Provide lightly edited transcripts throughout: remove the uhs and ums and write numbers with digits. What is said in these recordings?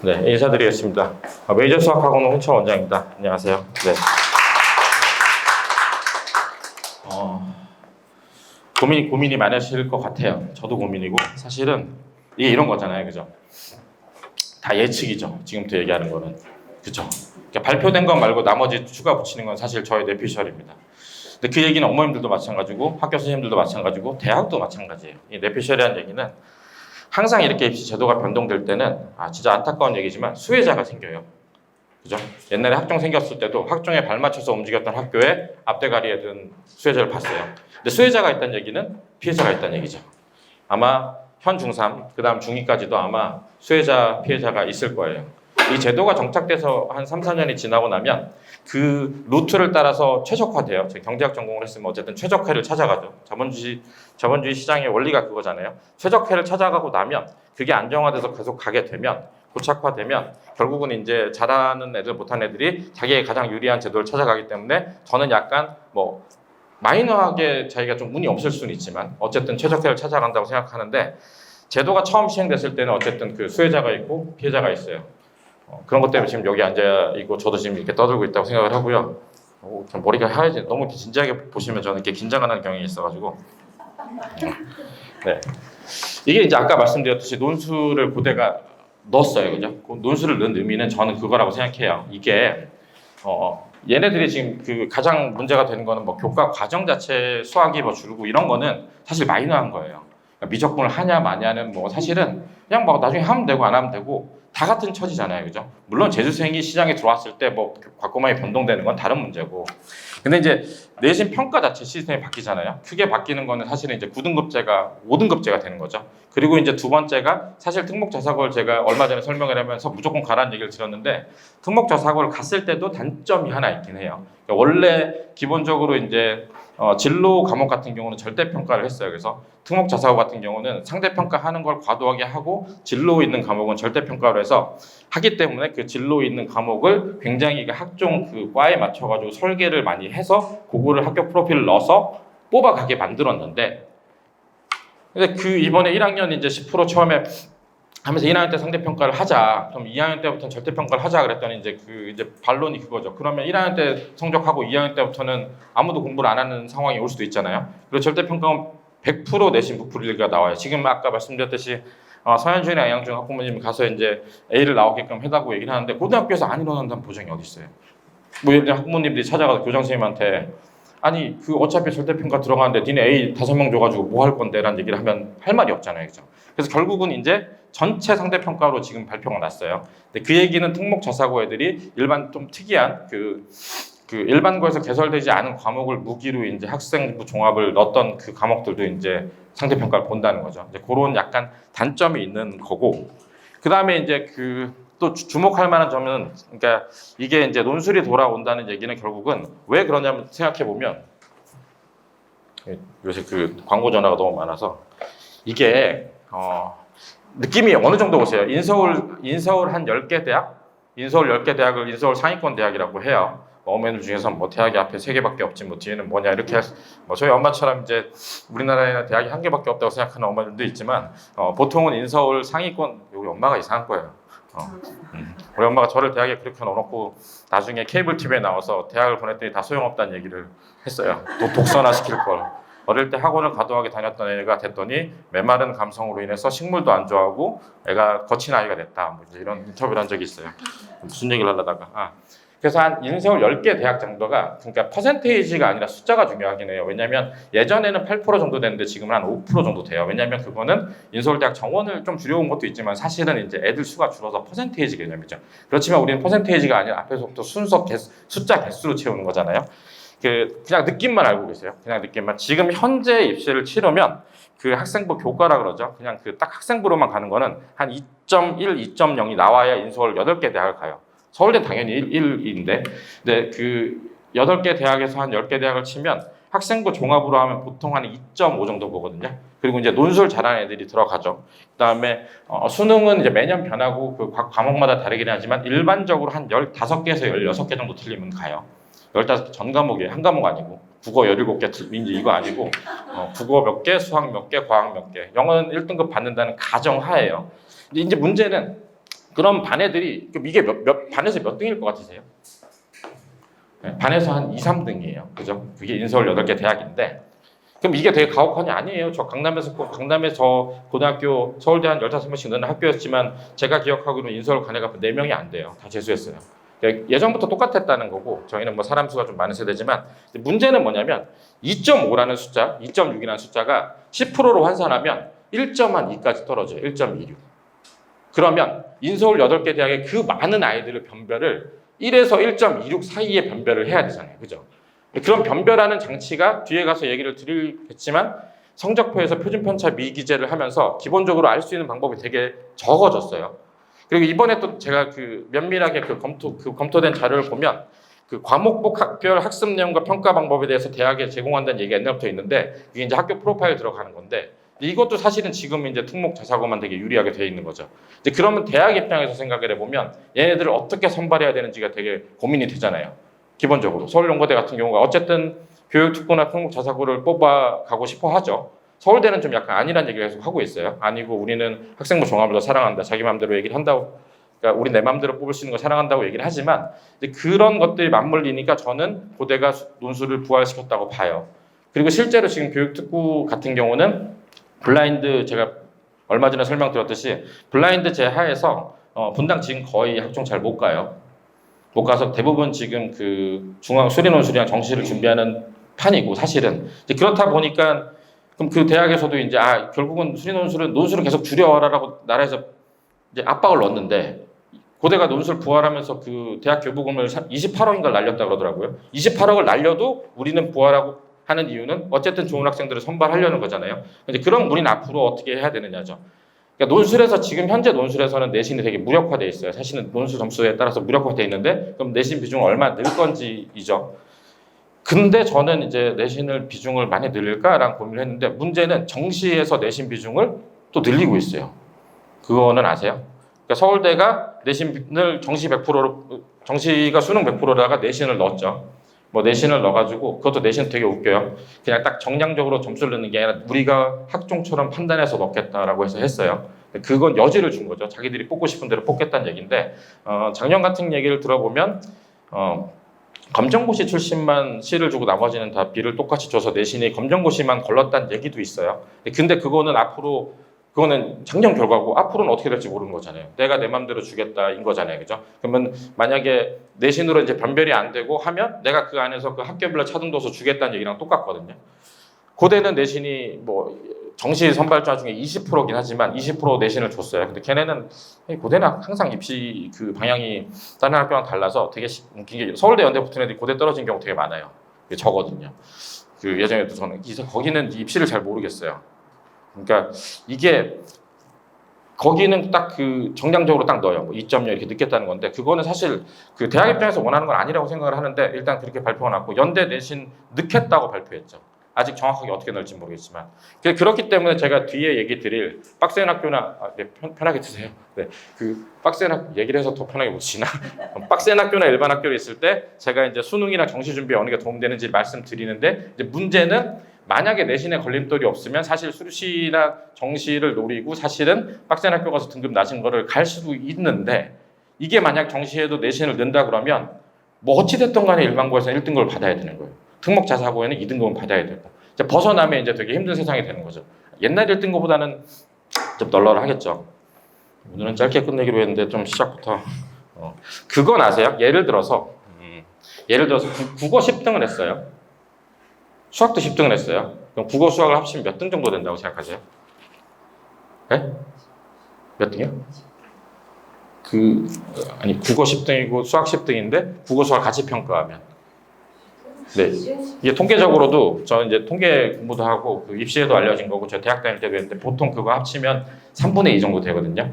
네, 인사드리겠습니다. 메이저 수학학원 홍철 원장입니다. 안녕하세요. 네. 고민이 많으실 것 같아요. 저도 고민이고, 사실은 이게 이런 거잖아요. 그죠? 다 예측이죠. 지금부터 얘기하는 거는. 그죠? 그러니까 발표된 것 말고 나머지 추가 붙이는 건 사실 저의 뇌피셜입니다. 근데 그 얘기는 어머님들도 마찬가지고, 학교 선생님들도 마찬가지고, 대학도 마찬가지예요. 이 뇌피셜이라는 얘기는 항상 이렇게 입시 제도가 변동될 때는 진짜 안타까운 얘기지만 수혜자가 생겨요. 그죠? 옛날에 학종 생겼을 때도 학종에 발맞춰서 움직였던 학교에 앞대가리에 든 수혜자를 봤어요. 근데 수혜자가 있다는 얘기는 피해자가 있다는 얘기죠. 아마 현 중3, 그 다음 중2까지도 아마 수혜자, 피해자가 있을 거예요. 이 제도가 정착돼서 한 3, 4년이 지나고 나면 그 루트를 따라서 최적화돼요. 제가 경제학 전공을 했으면 어쨌든 최적화를 찾아가죠. 자본주의 시장의 원리가 그거잖아요. 최적화를 찾아가고 나면 그게 안정화돼서 계속 가게 되면 고착화되면 결국은 이제 잘하는 애들 못하는 애들이 자기의 가장 유리한 제도를 찾아가기 때문에 저는 약간 뭐 마이너하게 자기가 좀 운이 없을 수는 있지만 어쨌든 최적화를 찾아간다고 생각하는데 제도가 처음 시행됐을 때는 어쨌든 그 수혜자가 있고 피해자가 있어요. 그런 것 때문에 지금 여기 앉아 있고 저도 지금 이렇게 떠들고 있다고 생각을 하고요. 머리가 하얘지 너무 이렇게 진지하게 보시면 저는 이렇게 긴장하는 경향이 있어가지고 네. 이게 이제 아까 말씀드렸듯이 논술을 고대가 넣었어요, 그죠? 그 논술을 넣은 의미는 저는 그거라고 생각해요. 이게 얘네들이 지금 그 가장 문제가 되는 거는 뭐 교과 과정 자체 수학이 뭐 줄고 이런 거는 사실 마이너한 거예요. 그러니까 미적분을 하냐 마냐는 뭐 사실은 그냥 뭐 나중에 하면 되고 안 하면 되고 다 같은 처지잖아요, 그죠? 물론 재수생이 시장에 들어왔을 때 뭐 과꼬마이 변동되는 건 다른 문제고. 근데 이제 내신 평가 자체 시스템이 바뀌잖아요. 크게 바뀌는 거는 사실은 이제 9등급제가 5등급제가 되는 거죠. 그리고 이제 두 번째가 사실 특목자사고를 제가 얼마 전에 설명을 하면서 무조건 가라는 얘기를 들었는데 특목자사고를 갔을 때도 단점이 하나 있긴 해요. 그러니까 원래 기본적으로 이제 진로 과목 같은 경우는 절대평가를 했어요. 그래서 특목자사고 같은 경우는 상대평가하는 걸 과도하게 하고 진로 있는 과목은 절대평가로 해서 하기 때문에 그 진로 있는 과목을 굉장히 학종 그 과에 맞춰가지고 설계를 많이 해서 그거를 학교 프로필을 넣어서 뽑아가게 만들었는데 근데 그 이번에 1학년 이제 10% 처음에 하면서 1학년 때 상대평가를 하자. 그럼 2학년 때부터는 절대평가를 하자 그랬더니 이제 반론이 그거죠. 그러면 1학년 때 성적하고 2학년 때부터는 아무도 공부를 안 하는 상황이 올 수도 있잖아요. 그리고 절대평가는 100% 내신 부풀리가 나와요. 지금 아까 말씀드렸듯이 서현준이나 양양중 학부모님이 가서 이제 A를 나오게끔 해달라고 얘기를 하는데 고등학교에서 안 일어난다는 보장이 어디 있어요? 뭐 예를 들어 학부모님들이 찾아가서 교장 선생님한테 아니 그 어차피 절대평가 들어가는데 니네 A 5명 줘가지고 뭐 할 건데 라는 얘기를 하면 할 말이 없잖아요, 그죠? 그래서 결국은 이제 전체 상대평가로 지금 발표가 났어요. 근데 그 얘기는 특목자사고 애들이 일반 좀 특이한 그 일반고에서 개설되지 않은 과목을 무기로 이제 학생부 종합을 넣었던 그 과목들도 이제 상대평가를 본다는 거죠. 이제 그런 약간 단점이 있는 거고 그 다음에 이제 또 주목할 만한 점은 그러니까 이게 이제 논술이 돌아온다는 얘기는 결국은 왜 그러냐면 생각해 보면 요새 그 광고 전화가 너무 많아서 이게 느낌이 어느 정도 오세요? 인서울 한 10개 대학? 인서울 10개 대학을 인서울 상위권 대학이라고 해요. 어머니들 중에서 뭐 대학이 앞에 3개밖에 없지 뭐 뒤에는 뭐냐 이렇게 뭐 저희 엄마처럼 이제 우리나라에는 대학이 1개밖에 없다고 생각하는 어머니들도 있지만 보통은 인서울 상위권 여기 엄마가 이상한 거예요. 우리 엄마가 저를 대학에 그렇게 넣어놓고 나중에 케이블 TV에 나와서 대학을 보냈더니 다 소용없다는 얘기를 했어요. 독서나 시킬 걸. 어릴 때 학원을 과도하게 다녔던 애가 됐더니 메마른 감성으로 인해서 식물도 안 좋아하고 애가 거친 아이가 됐다. 뭐 이제 이런 인터뷰를 한 적이 있어요. 무슨 얘기를 하려다가 그래서 한 인서울 10개 대학 정도가 그러니까 퍼센테이지가 아니라 숫자가 중요하긴 해요. 왜냐하면 예전에는 8% 정도 됐는데 지금은 한 5% 정도 돼요. 왜냐하면 그거는 인서울대학 정원을 좀 줄여온 것도 있지만 사실은 이제 애들 수가 줄어서 퍼센테이지 개념이죠. 그렇지만 우리는 퍼센테이지가 아니라 앞에서부터 순서 숫자 개수로 채우는 거잖아요. 그냥 느낌만 알고 계세요. 그냥 느낌만. 지금 현재 입시를 치르면 그 학생부 교과라 그러죠. 그냥 그 딱 학생부로만 가는 거는 한 2.1, 2.0이 나와야 인서울 8개 대학을 가요. 서울대 당연히 1인데, 근데 그 8개 대학에서 한 10개 대학을 치면 학생부 종합으로 하면 보통 한 2.5 정도 보거든요. 그리고 이제 논술 잘하는 애들이 들어가죠. 그다음에 수능은 이제 매년 변하고 그 각 과목마다 다르긴 하지만 일반적으로 한 15개에서 16개 정도 틀리면 가요. 15개 전 과목이에요. 한 과목 아니고. 국어 17개 틀린지 이거 아니고 국어 몇 개, 수학 몇 개, 과학 몇 개. 영어는 1등급 받는다는 가정하에요. 근데 이제 문제는 그럼 반 애들이 그럼 이게 반에서 몇 등일 것 같으세요? 네, 반에서 한 2, 3등이에요. 그죠? 그게 인서울 8개 대학인데 그럼 이게 되게 가혹한이 아니에요. 저 강남에서 고등학교 서울대 한 15명씩 넣는 학교였지만 제가 기억하기로는 인서울 간 애가 4명이 안 돼요. 다 재수했어요. 예전부터 똑같았다는 거고 저희는 뭐 사람 수가 좀 많은 세대지만 문제는 뭐냐면 2.5라는 숫자, 2.6이라는 숫자가 10%로 환산하면 1.2까지 떨어져요. 1.26. 그러면 인서울 8개 대학의 그 많은 아이들을 변별을 1에서 1.26 사이에 변별을 해야 되잖아요. 그죠? 그런 변별하는 장치가 뒤에 가서 얘기를 드리겠지만 성적표에서 표준편차 미기재를 하면서 기본적으로 알 수 있는 방법이 되게 적어졌어요. 그리고 이번에 또 제가 그 면밀하게 검토된 자료를 보면 그 과목별 학습 내용과 평가 방법에 대해서 대학에 제공한다는 얘기가 옛날부터 있는데 이게 이제 학교 프로파일 들어가는 건데 이것도 사실은 지금 이제 특목 자사고만 되게 유리하게 되어 있는 거죠. 이제 그러면 대학 입장에서 생각을 해보면 얘네들을 어떻게 선발해야 되는지가 되게 고민이 되잖아요. 기본적으로 서울연고대 같은 경우가 어쨌든 교육특구나 특목 자사고를 뽑아가고 싶어 하죠. 서울대는 좀 약간 아니란 얘기를 계속 하고 있어요. 아니고 우리는 학생부 종합을 더 사랑한다. 자기 마음대로 얘기를 한다고. 그러니까 우리 내 마음대로 뽑을 수 있는 걸 사랑한다고 얘기를 하지만 이제 그런 것들이 맞물리니까 저는 고대가 논술을 부활시켰다고 봐요. 그리고 실제로 지금 교육특구 같은 경우는 블라인드 제가 얼마 전에 설명드렸듯이 블라인드 제하에서 분당 지금 거의 학종 잘 못 가요. 못 가서 대부분 지금 그 중앙 수리논술이랑 정시를 준비하는 판이고 사실은 이제 그렇다 보니까 그럼 그 대학에서도 이제 결국은 수리논술은 논술을 계속 줄여라라고 나라에서 이제 압박을 넣었는데 고대가 논술 부활하면서 그 대학 교부금을 28억인가 날렸다 그러더라고요. 28억을 날려도 우리는 부활하고 하는 이유는 어쨌든 좋은 학생들을 선발하려는 거잖아요. 이제 그런 우리는 앞으로 어떻게 해야 되느냐죠. 그러니까 논술에서 지금 현재 논술에서는 내신이 되게 무력화돼 있어요. 사실은 논술 점수에 따라서 무력화돼 있는데 그럼 내신 비중을 얼마 늘 건지이죠. 근데 저는 이제 내신을 비중을 많이 늘릴까라는 고민을 했는데 문제는 정시에서 내신 비중을 또 늘리고 있어요. 그거는 아세요? 그러니까 서울대가 내신을 정시가 수능 100%다가 내신을 넣었죠. 뭐 내신을 넣어가지고 그것도 내신 되게 웃겨요. 그냥 딱 정량적으로 점수를 넣는 게 아니라 우리가 학종처럼 판단해서 넣겠다라고 해서 했어요. 그건 여지를 준 거죠. 자기들이 뽑고 싶은 대로 뽑겠다는 얘기인데 작년 같은 얘기를 들어보면 검정고시 출신만 C를 주고 나머지는 다 B를 똑같이 줘서 내신이 검정고시만 걸렀다는 얘기도 있어요. 근데 그거는 작년 결과고 앞으로는 어떻게 될지 모르는 거잖아요. 내가 내 맘대로 주겠다인 거잖아요. 그죠? 그러면 만약에 내신으로 이제 변별이 안 되고 하면 내가 그 안에서 그 학교별로 차등도서 주겠다는 얘기랑 똑같거든요. 고대는 내신이 뭐 정시 선발자 중에 20%긴 하지만 20% 내신을 줬어요. 근데 걔네는 고대는 항상 입시 그 방향이 다른 학교랑 달라서 되게 웃긴 게 서울대 연대 붙은 애들이 고대 떨어진 경우 되게 많아요. 그게 저거든요. 그 예전에도 저는 거기는 입시를 잘 모르겠어요. 그러니까 이게 거기는 딱 그 정량적으로 딱 넣어요. 뭐 2.0 이렇게 넣겠다는 건데 그거는 사실 그 대학 입장에서 원하는 건 아니라고 생각을 하는데 일단 그렇게 발표가 났고 연대 내신 넣겠다고 발표했죠. 아직 정확하게 어떻게 넣을지 모르겠지만 그렇기 때문에 제가 뒤에 얘기 드릴 빡센 학교나 네, 편하게 드세요. 네, 그 빡센 학교 얘기를 해서 더 편하게 못 치나? 빡센 학교나 일반 학교에 있을 때 제가 이제 수능이나 정시 준비에 어느 게 도움되는지 말씀드리는데 이제 문제는 만약에 내신에 걸림돌이 없으면 사실 수시나 정시를 노리고 사실은 빡센 학교 가서 등급 낮은 거를 갈 수도 있는데 이게 만약 정시에도 내신을 넣는다 그러면 뭐 어찌됐든 간에 일반고에서는 1등급을 받아야 되는 거예요. 특목 자사고에는 2등급은 받아야 되고 이제 벗어나면 이제 되게 힘든 세상이 되는 거죠. 옛날 1등급보다는 좀 널널하겠죠. 오늘은 짧게 끝내기로 했는데 좀 시작부터 그건 아세요? 예를 들어서 국어 10등을 했어요. 수학도 10등을 했어요. 그럼 국어 수학을 합치면 몇 등 정도 된다고 생각하세요? 네? 몇 등이요? 국어 10등이고 수학 10등인데 국어 수학 같이 평가하면 네. 이게 통계적으로도 저는 이제 통계 공부도 하고 그 입시에도 알려진 거고 제가 대학 다닐 때도 했는데 보통 그거 합치면 3분의 2 정도 되거든요.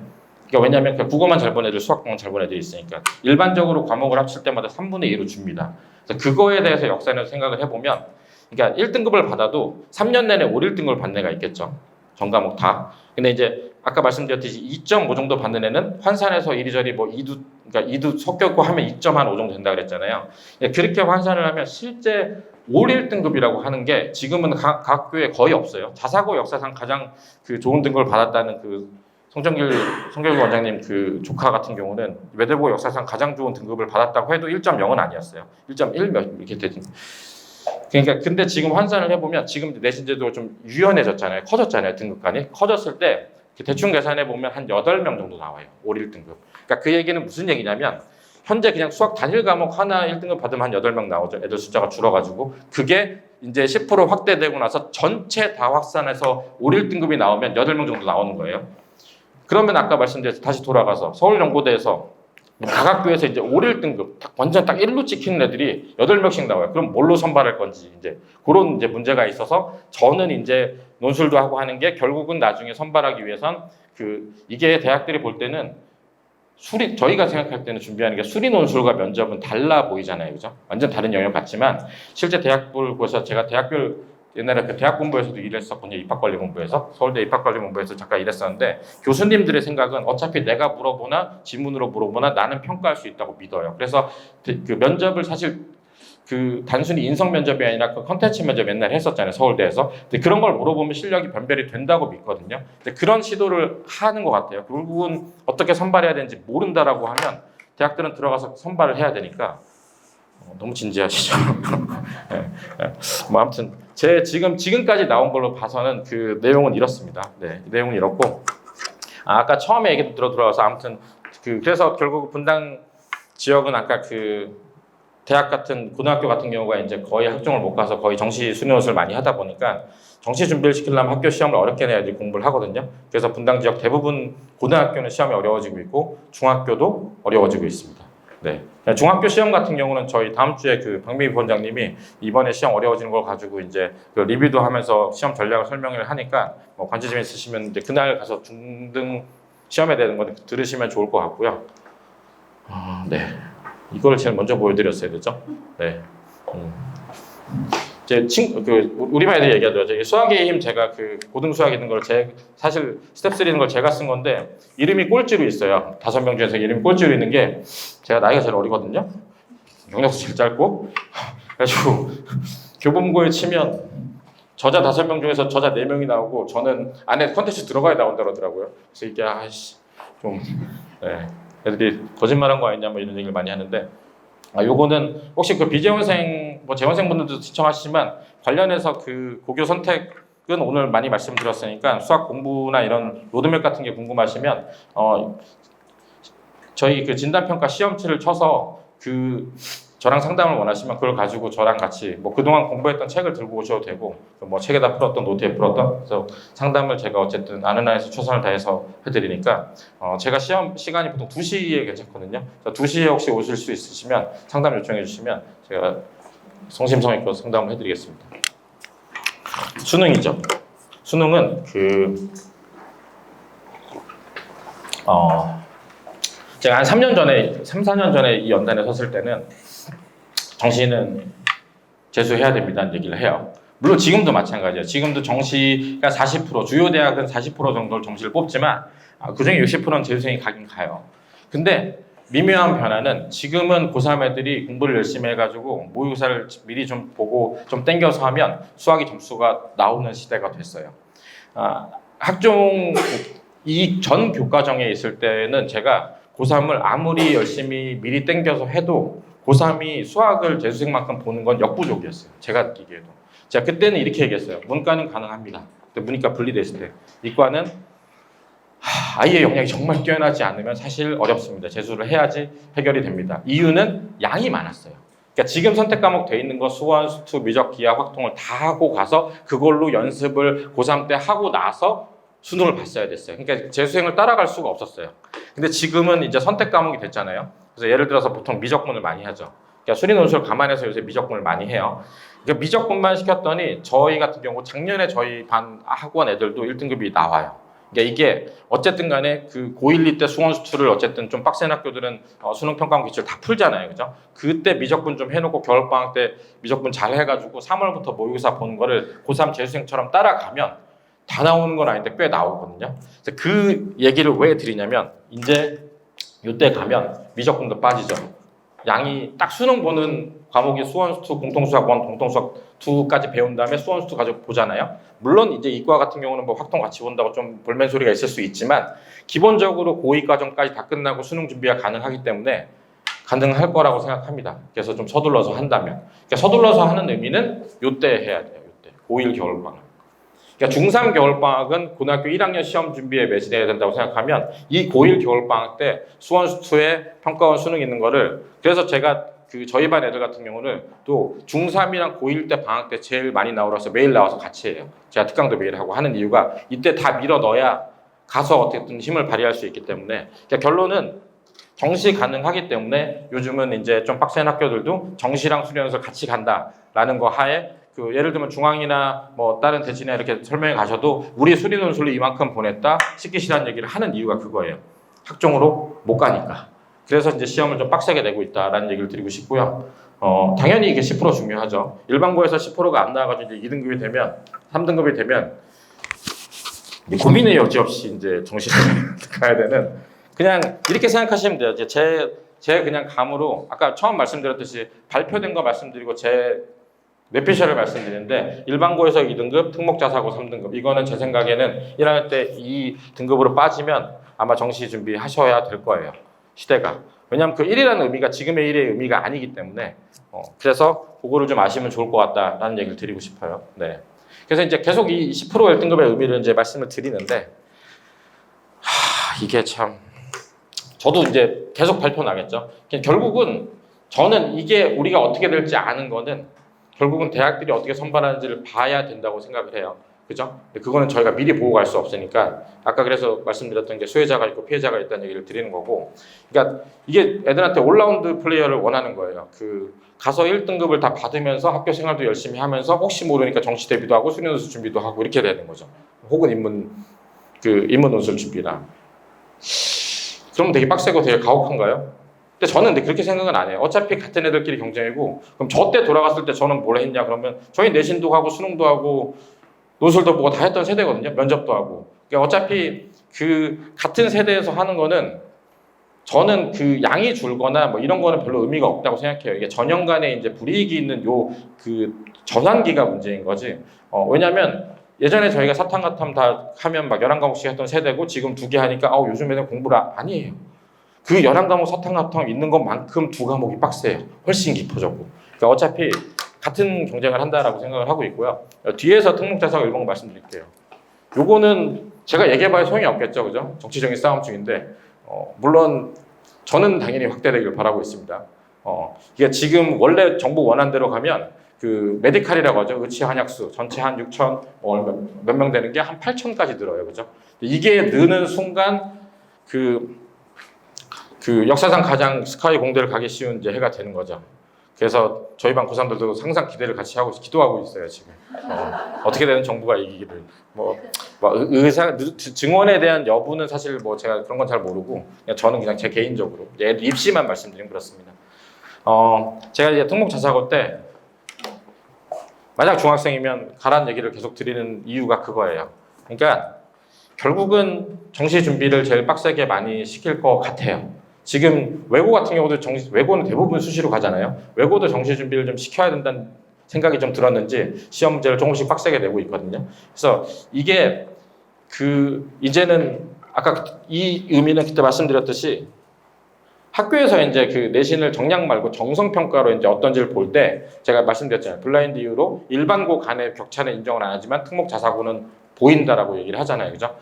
그러니까 왜냐하면 국어만 잘 본 애들, 수학만 잘 본 애들이 있으니까 일반적으로 과목을 합칠 때마다 3분의 2로 줍니다. 그래서 그거에 대해서 역사에서 생각을 해보면 그러니까 1등급을 받아도 3년 내내 올 1등급을 받는 애가 있겠죠. 전 과목 다. 근데 이제 아까 말씀드렸듯이 2.5 정도 받는 애는 환산해서 이리저리 뭐 2도 섞였고 하면 2.5 정도 된다 그랬잖아요. 그렇게 환산을 하면 실제 올 1등급이라고 하는 게 지금은 각 학교에 거의 없어요. 자사고 역사상 가장 그 좋은 등급을 받았다는 그 송정길 원장님 그 조카 같은 경우는 외대보고 역사상 가장 좋은 등급을 받았다고 해도 1.0은 아니었어요. 1.1 몇 이렇게 되진. 그러니까 근데 지금 환산을 해보면 지금 내신제도가 좀 유연해졌잖아요. 커졌잖아요. 등급간이 커졌을 때 대충 계산해 보면 한 8명 정도 나와요. 올 1등급. 그러니까 그 얘기는 무슨 얘기냐면 현재 그냥 수학 단일 과목 하나 1등급 받으면 한 8명 나오죠. 애들 숫자가 줄어가지고 그게 이제 10% 확대되고 나서 전체 다 확산해서 올 1등급이 나오면 8명 정도 나오는 거예요. 그러면 아까 말씀드렸듯이 다시 돌아가서 서울연고대에서 각 학교에서 이제 올 1등급 완전 딱 1로 찍히는 애들이 8명씩 나와요. 그럼 뭘로 선발할 건지 이제 그런 이제 문제가 있어서 저는 이제 논술도 하고 하는 게 결국은 나중에 선발하기 위해선 이게 대학들이 볼 때는 저희가 생각할 때는 준비하는 게 수리 논술과 면접은 달라 보이잖아요. 그죠? 완전 다른 영역 같지만 실제 대학부를 보셔서 제가 대학교 옛날에 그 대학 공부에서도 일했었거든요. 입학관리본부에서 서울대 입학관리본부에서 잠깐 일했었는데 교수님들의 생각은 어차피 내가 물어보나 지문으로 물어보나 나는 평가할 수 있다고 믿어요. 그래서 그 면접을 사실 단순히 인성 면접이 아니라 그 컨텐츠 면접 옛날에 했었잖아요. 서울대에서. 근데 그런 걸 물어보면 실력이 변별이 된다고 믿거든요. 근데 그런 시도를 하는 것 같아요. 결국은 어떻게 선발해야 되는지 모른다라고 하면 대학들은 들어가서 선발을 해야 되니까 너무 진지하시죠. 네. 뭐 아무튼 지금까지 나온 걸로 봐서는 그 내용은 이렇습니다. 네, 내용은 이렇고 아까 처음에 얘기 들어와서 아무튼 그래서 결국 분당 지역은 아까 대학 같은 고등학교 같은 경우가 이제 거의 학종을 못 가서 거의 정시 수능을 많이 하다 보니까 정시 준비를 시키려면 학교 시험을 어렵게 내야지 공부를 하거든요. 그래서 분당 지역 대부분 고등학교는 시험이 어려워지고 있고 중학교도 어려워지고 있습니다. 네. 중학교 시험 같은 경우는 저희 다음 주에 박민희 원장님이 이번에 시험 어려워지는 걸 가지고 이제 리뷰도 하면서 시험 전략을 설명을 하니까 뭐 관심 있으시면 이제 그날 가서 중등 시험에 대한 거 들으시면 좋을 것 같고요. 네. 이걸 제일 먼저 보여드렸어야 되죠. 네. 제 우리 반 애들 얘기하더라고요. 수학의 힘 제가 고등 수학 있는 걸 사실 스텝 3 있는 걸 제가 쓴 건데 이름이 꼴찌로 있어요. 5명 중에서 이름이 꼴찌로 있는 게 제가 나이가 제일 어리거든요. 경력도 제일 짧고 그래가지고 교보문고에 치면 저자 5명 중에서 저자 4명이 나오고 저는 안에 컨텐츠 들어가야 나온다 그러더라고요. 그래서 이게 네. 애들이 거짓말한 거 아니냐 뭐 이런 얘기를 많이 하는데 요거는 혹시 비재원생 재원생분들도 시청하시지만 관련해서 고교 선택은 오늘 많이 말씀드렸으니까 수학 공부나 이런 로드맵 같은 게 궁금하시면 저희 진단평가 시험치를 쳐서 저랑 상담을 원하시면 그걸 가지고 저랑 같이 그동안 공부했던 책을 들고 오셔도 되고 책에다 풀었던 노트에 풀었던 그래서 상담을 제가 어쨌든 아는 한에서 최선을 다해서 해드리니까 제가 시험 시간이 보통 2시에 괜찮거든요. 2시에 혹시 오실 수 있으시면 상담 요청해 주시면 제가 성심성의껏 상담을 해드리겠습니다. 수능이죠. 수능은 제가 한 3년 전에 3, 4년 전에 이 연단에 섰을 때는 정시는 재수해야 됩니다는 얘기를 해요. 물론 지금도 마찬가지예요. 지금도 정시가 40%, 주요 대학은 40% 정도를 정시를 뽑지만 그중에 60%는 재수생이 가긴 가요. 근데 미묘한 변화는 지금은 고3 애들이 공부를 열심히 해가지고 모의고사를 미리 좀 보고 좀 땡겨서 하면 수학이 점수가 나오는 시대가 됐어요. 학종 이 전 교과정에 있을 때는 제가 고3을 아무리 열심히 미리 땡겨서 해도 고3이 수학을 재수생만큼 보는 건 역부족이었어요. 제가 느끼기에도. 제가 그때는 이렇게 얘기했어요. 문과는 가능합니다. 근데 문이과 분리됐을 때. 이과는 아이의 역량이 정말 뛰어나지 않으면 사실 어렵습니다. 재수를 해야지 해결이 됩니다. 이유는 양이 많았어요. 그러니까 지금 선택 과목 돼 있는 거 수원, 수투, 미적, 기하, 확통을 다 하고 가서 그걸로 연습을 고3 때 하고 나서 수능을 봤어야 됐어요. 그러니까 재수생을 따라갈 수가 없었어요. 근데 지금은 이제 선택 과목이 됐잖아요. 그래서 예를 들어서 보통 미적분을 많이 하죠. 그러니까 수리 논술 감안해서 요새 미적분을 많이 해요. 그러니까 미적분만 시켰더니 저희 같은 경우 작년에 저희 반 학원 애들도 1등급이 나와요. 그러니까 이게 어쨌든 간에 고1, 2 때 수원수투를 어쨌든 좀 빡센 학교들은 수능 평가원 기출 다 풀잖아요. 그죠? 그때 미적분 좀 해놓고 겨울방학 때 미적분 잘 해가지고 3월부터 모의고사 보는 거를 고3 재수생처럼 따라가면 다 나오는 건 아닌데 꽤 나오거든요. 그래서 그 얘기를 왜 드리냐면 이제 이때 가면 미적분도 빠지죠. 양이 딱 수능 보는 과목이 수원수, 공통수학 1, 공통수학 2까지 배운 다음에 수원수 가지고 보잖아요. 물론 이제 이과 같은 경우는 뭐 확통 같이 본다고 좀 볼멘 소리가 있을 수 있지만 기본적으로 고2 과정까지 다 끝나고 수능 준비가 가능하기 때문에 가능할 거라고 생각합니다. 그래서 좀 서둘러서 한다면. 그러니까 서둘러서 하는 의미는 요때 해야 돼요. 요때. 고1 겨울방학. 그러니까 중3 겨울방학은 고등학교 1학년 시험 준비에 매진해야 된다고 생각하면 이 고1 겨울방학 때 수원수투에 평가원 수능 있는 거를 그래서 제가 그 저희 반 애들 같은 경우는 또 중3이랑 고1 때 방학 때 제일 많이 나오라서 매일 나와서 같이 해요. 제가 특강도 매일 하고 하는 이유가 이때 다 밀어 넣어야 가서 어떻게든 힘을 발휘할 수 있기 때문에 그러니까 결론은 정시 가능하기 때문에 요즘은 이제 좀 빡센 학교들도 정시랑 수련에서 같이 간다라는 거 하에 그 예를 들면 중앙이나 뭐 다른 대신에 이렇게 설명해 가셔도 우리 수리 논술로 이만큼 보냈다 시기 싫다는 얘기를 하는 이유가 그거예요. 학종으로 못 가니까. 그래서 이제 시험을 좀 빡세게 내고 있다라는 얘기를 드리고 싶고요. 당연히 이게 10% 중요하죠. 일반고에서 10%가 안 나와가지고 이제 2등급이 되면 3등급이 되면 고민의 여지 없이 이제 정시를 가야 되는 그냥 이렇게 생각하시면 돼요. 이제 제 그냥 감으로 아까 처음 말씀드렸듯이 발표된 거 말씀드리고 제 뇌피셜을 말씀드리는데 일반고에서 2등급, 특목자사고 3등급 이거는 제 생각에는 1학년 때 이 등급으로 빠지면 아마 정시 준비하셔야 될 거예요. 시대가. 왜냐하면 그 1이라는 의미가 지금의 1의 의미가 아니기 때문에 그래서 그거를 좀 아시면 좋을 것 같다라는 얘기를 드리고 싶어요. 네. 그래서 이제 계속 이 10% 1등급의 의미를 이제 말씀을 드리는데 이게 참 저도 이제 계속 발표 나겠죠. 결국은 저는 이게 우리가 어떻게 될지 아는 거는 결국은 대학들이 어떻게 선발하는지를 봐야 된다고 생각을 해요. 그죠? 근데 그거는 저희가 미리 보고 갈 수 없으니까 아까 그래서 말씀드렸던 게 수혜자가 있고 피해자가 있다는 얘기를 드리는 거고 그러니까 이게 애들한테 올라운드 플레이어를 원하는 거예요. 그 가서 1등급을 다 받으면서 학교 생활도 열심히 하면서 혹시 모르니까 정시 대비도 하고 수련 논술 준비도 하고 이렇게 되는 거죠. 혹은 인문 논술 준비나 그럼 되게 빡세고 되게 가혹한가요? 근데 저는 근데 그렇게 생각은 안 해요. 어차피 같은 애들끼리 경쟁이고 그럼 저 때 돌아갔을 때 저는 뭘 했냐 그러면 저희 내신도 하고 수능도 하고 논술도 보고 다 했던 세대거든요. 면접도 하고. 그러니까 어차피 그 같은 세대에서 하는 거는 저는 그 양이 줄거나 뭐 이런 거는 별로 의미가 없다고 생각해요. 이게 전형간에 이제 불이익이 있는 요 그 전환기가 문제인 거지. 왜냐면 예전에 저희가 사탐가탐 다 하면 막 11과목씩 했던 세대고 지금 2개 하니까 요즘 애들 공부를 아니에요. 그 11과목 사탐가탐 있는 것만큼 2과목이 빡세요. 훨씬 깊어졌고. 그러니까 어차피 같은 경쟁을 한다라고 생각을 하고 있고요. 뒤에서 특목자사고 일본 거 말씀드릴게요. 요거는 제가 얘기해봐야 소용이 없겠죠, 그죠? 정치적인 싸움 중인데 물론 저는 당연히 확대되길 바라고 있습니다. 이게 지금 원래 정부 원안대로 가면 그 메디칼이라고 하죠. 의치 한약수 전체 한 6천 몇 명 되는 게 한 8천까지 늘어요, 그죠? 이게 느는 순간 그 역사상 가장 스카이 공대를 가기 쉬운 이제 해가 되는 거죠. 그래서 저희 반 고3들도 항상 기대를 같이 하고 기도하고 있어요 지금. 어떻게 되는 정부가 이기기를. 뭐 의사 증원에 대한 여부는 사실 뭐 제가 그런 건 잘 모르고 저는 그냥 제 개인적으로 입시만 말씀드리면 그렇습니다. 제가 이제 특목자사고 때 만약 중학생이면 가라는 얘기를 계속 드리는 이유가 그거예요. 그러니까 결국은 정시 준비를 제일 빡세게 많이 시킬 것 같아요. 지금 외고 같은 경우도 외고는 대부분 수시로 가잖아요. 외고도 정시 준비를 좀 시켜야 된다는 생각이 좀 들었는지 시험 문제를 조금씩 빡세게 내고 있거든요. 그래서 이게 이제는 아까 이 의미는 그때 말씀드렸듯이 학교에서 이제 그 내신을 정량 말고 정성 평가로 이제 어떤지를 볼 때 제가 말씀드렸잖아요. 블라인드 이유로 일반고 간의 격차는 인정을 안 하지만 특목 자사고는 보인다라고 얘기를 하잖아요. 그죠?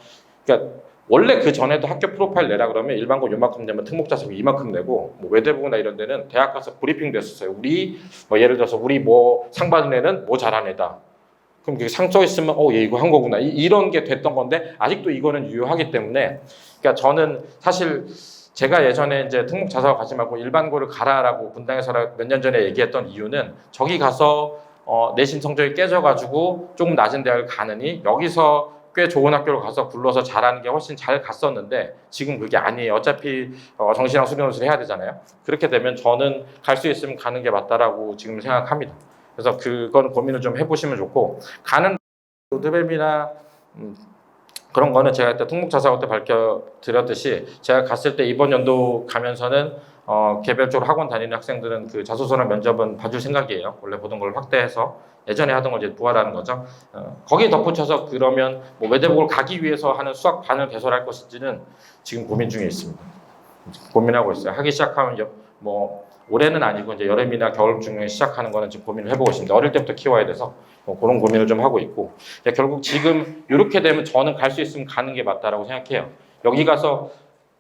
그러니까 원래 그 전에도 학교 프로파일 내라 그러면 일반고 요만큼 내면 특목자사고 이만큼 내고 뭐 외대부나 이런 데는 대학 가서 브리핑 됐었어요. 우리 뭐 예를 들어서 우리 뭐 상 받은 애는 뭐 잘한 애다. 그럼 그게 상 써 있으면 얘 이거 한 거구나. 이런 게 됐던 건데 아직도 이거는 유효하기 때문에 그러니까 저는 사실 제가 예전에 이제 특목자사고 가지 말고 일반고를 가라라고 분당에서 몇 년 전에 얘기했던 이유는 저기 가서 내신 성적이 깨져가지고 조금 낮은 대학을 가느니 여기서 꽤 좋은 학교를 가서 불러서 잘하는 게 훨씬 잘 갔었는데 지금 그게 아니에요. 어차피 정시랑 수련논술 해야 되잖아요. 그렇게 되면 저는 갈 수 있으면 가는 게 맞다라고 지금 생각합니다. 그래서 그건 고민을 좀 해보시면 좋고 가는 로드맵이나 그런 거는 제가 그때 특목자사고 때 밝혀드렸듯이 제가 갔을 때 이번 연도 가면서는 개별적으로 학원 다니는 학생들은 그 자소서나 면접은 봐줄 생각이에요. 원래 보던 걸 확대해서 예전에 하던 걸 이제 부활하는 거죠. 거기에 덧붙여서 그러면 뭐 외대복을 가기 위해서 하는 수학반을 개설할 것인지는 지금 고민 중에 있습니다. 고민하고 있어요. 하기 시작하면 뭐 올해는 아니고 이제 여름이나 겨울중에 시작하는 거는 지금 고민을 해보고 있습니다. 어릴 때부터 키워야 돼서 뭐 그런 고민을 좀 하고 있고 결국 지금 이렇게 되면 저는 갈 수 있으면 가는 게 맞다라고 생각해요. 여기 가서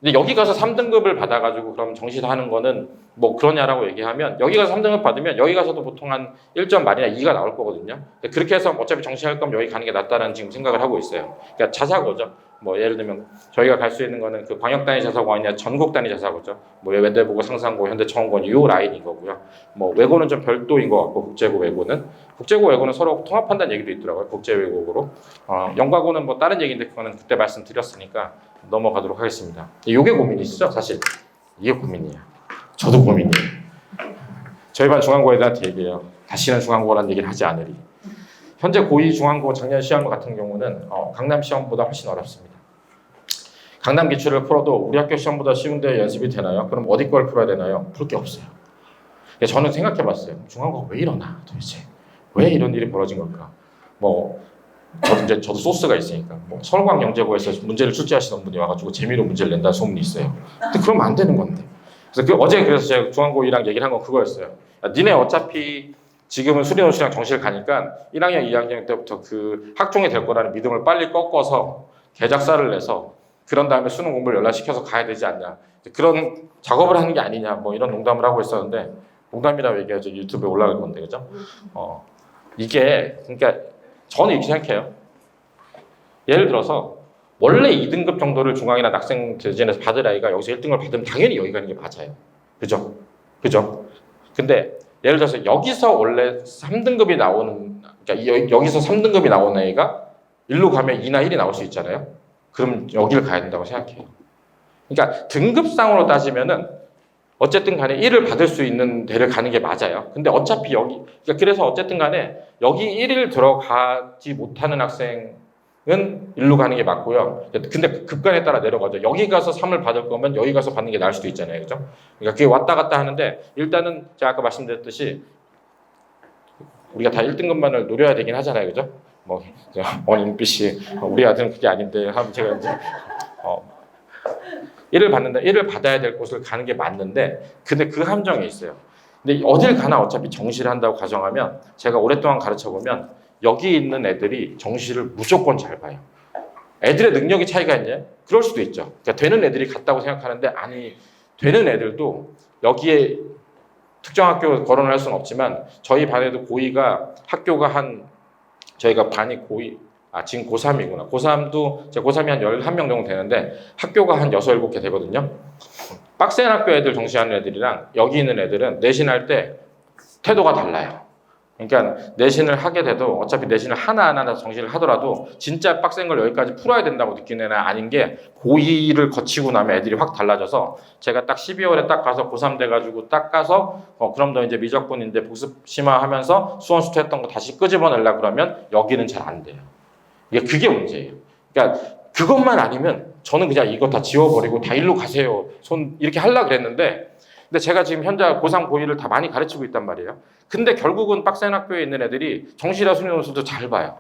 3등급을 받아가지고 그럼 정시를 하는 거는 뭐 그러냐라고 얘기하면 여기 가서 3등급 받으면 여기 가서도 보통 한 1점 말이나 2가 나올 거거든요. 그렇게 해서 어차피 정시할 거면 여기 가는 게 낫다는 지금 생각을 하고 있어요. 그러니까 자사고죠. 뭐 예를 들면 저희가 갈 수 있는 거는 그 광역 단위 자사고 아니냐 전국 단위 자사고죠. 뭐 외대보고 상상고 현대청원고 이 라인인 거고요. 뭐 외고는 좀 별도인 것 같고 국제고 외고는 서로 통합한다는 얘기도 있더라고요. 국제 외국어로. 영과고는 뭐 다른 얘기인데 그거는 그때 말씀드렸으니까 넘어가도록 하겠습니다. 이게 고민이시죠, 사실. 이게 고민이에요. 저도 고민이에요. 저희 반 중앙고 애들한테 얘기해요. 다시는 중앙고라는 얘기를 하지 않으리. 현재 고2 중앙고 작년 시험 같은 경우는 강남 시험보다 훨씬 어렵습니다. 강남 기출을 풀어도 우리 학교 시험보다 쉬운데 연습이 되나요? 그럼 어디 걸 풀어야 되나요? 풀 게 없어요. 저는 생각해봤어요. 중앙고가 왜 이러나 도대체? 왜 이런 일이 벌어진 걸까? 뭐 저도 소스가 있으니까 뭐 서울광영재고에서 문제를 출제하시는 분이 와가지고 재미로 문제를 낸다는 소문이 있어요. 근데 그러면 안 되는 건데. 그래서 그래서 제가 중앙고이랑 얘기를 한 건 그거였어요. 야, 니네 어차피 지금은 수리노수랑 정시를 가니까 1학년, 2학년 때부터 그 학종이 될 거라는 믿음을 빨리 꺾어서 개작사를 내서 그런 다음에 수능 공부를 연락시켜서 가야 되지 않냐. 그런 작업을 하는 게 아니냐. 뭐 이런 농담을 하고 있었는데 농담이라고 얘기하죠. 유튜브에 올라갈 건데 그죠? 이게 그러니까 저는 이렇게 생각해요. 예를 들어서 원래 2등급 정도를 중앙이나 낙생 대진에서 받을 아이가 여기서 1등을 받으면 당연히 여기 가는 게 맞아요. 그죠? 근데 예를 들어서 여기서 원래 3등급이 나오는 그러니까 여기서 3등급이 나오는 애가 일로 가면 2나 1이 나올 수 있잖아요. 그럼 여기를 가야 된다고 생각해요. 그러니까 등급상으로 따지면은 어쨌든 간에 1을 받을 수 있는 데를 가는 게 맞아요. 근데 어차피 그러니까 그래서 어쨌든 간에 여기 1을 들어가지 못하는 학생은 일로 가는 게 맞고요. 근데 급간에 따라 내려가죠. 여기 가서 3을 받을 거면 여기 가서 받는 게 나을 수도 있잖아요. 그죠? 그러니까 그게 왔다 갔다 하는데 일단은 제가 아까 말씀드렸듯이 우리가 다 1등급만을 노려야 되긴 하잖아요. 그죠? 뭐, 원인비 씨, 우리 아들은 그게 아닌데 하면 제가 이제, 1을 받아야 될 곳을 가는 게 맞는데, 근데 그 함정이 있어요. 근데 어딜 가나 어차피 정시를 한다고 가정하면, 제가 오랫동안 가르쳐 보면, 여기 있는 애들이 정시를 무조건 잘 봐요. 애들의 능력이 차이가 있냐? 그럴 수도 있죠. 그러니까 되는 애들이 같다고 생각하는데, 아니, 되는 애들도 여기에 특정 학교 거론을 할 수는 없지만, 저희 반에도 고2가 저희가 반이 고2, 지금 고3이구나. 고3도, 제 고3이 한 11명 정도 되는데 학교가 한 6, 7개 되거든요. 빡센 학교 애들 정시하는 애들이랑 여기 있는 애들은 내신할 때 태도가 달라요. 그러니까 내신을 하게 돼도 어차피 내신을 하나하나 정시를 하더라도 진짜 빡센 걸 여기까지 풀어야 된다고 느끼는 애는 아닌 게 고2를 거치고 나면 애들이 확 달라져서 제가 딱 12월에 딱 가서 고3 돼가지고 딱 가서 그럼 너 이제 미적분인데 복습 심화하면서 수원수투 했던 거 다시 끄집어내려고 그러면 여기는 잘 안 돼요. 그게 문제예요. 그러니까 그것만 아니면 저는 그냥 이거 다 지워버리고 다 일로 가세요. 이렇게 하려고 그랬는데 근데 제가 지금 현재 고3, 고1을 다 많이 가르치고 있단 말이에요. 근데 결국은 빡센 학교에 있는 애들이 정시나 수능원수도 잘 봐요.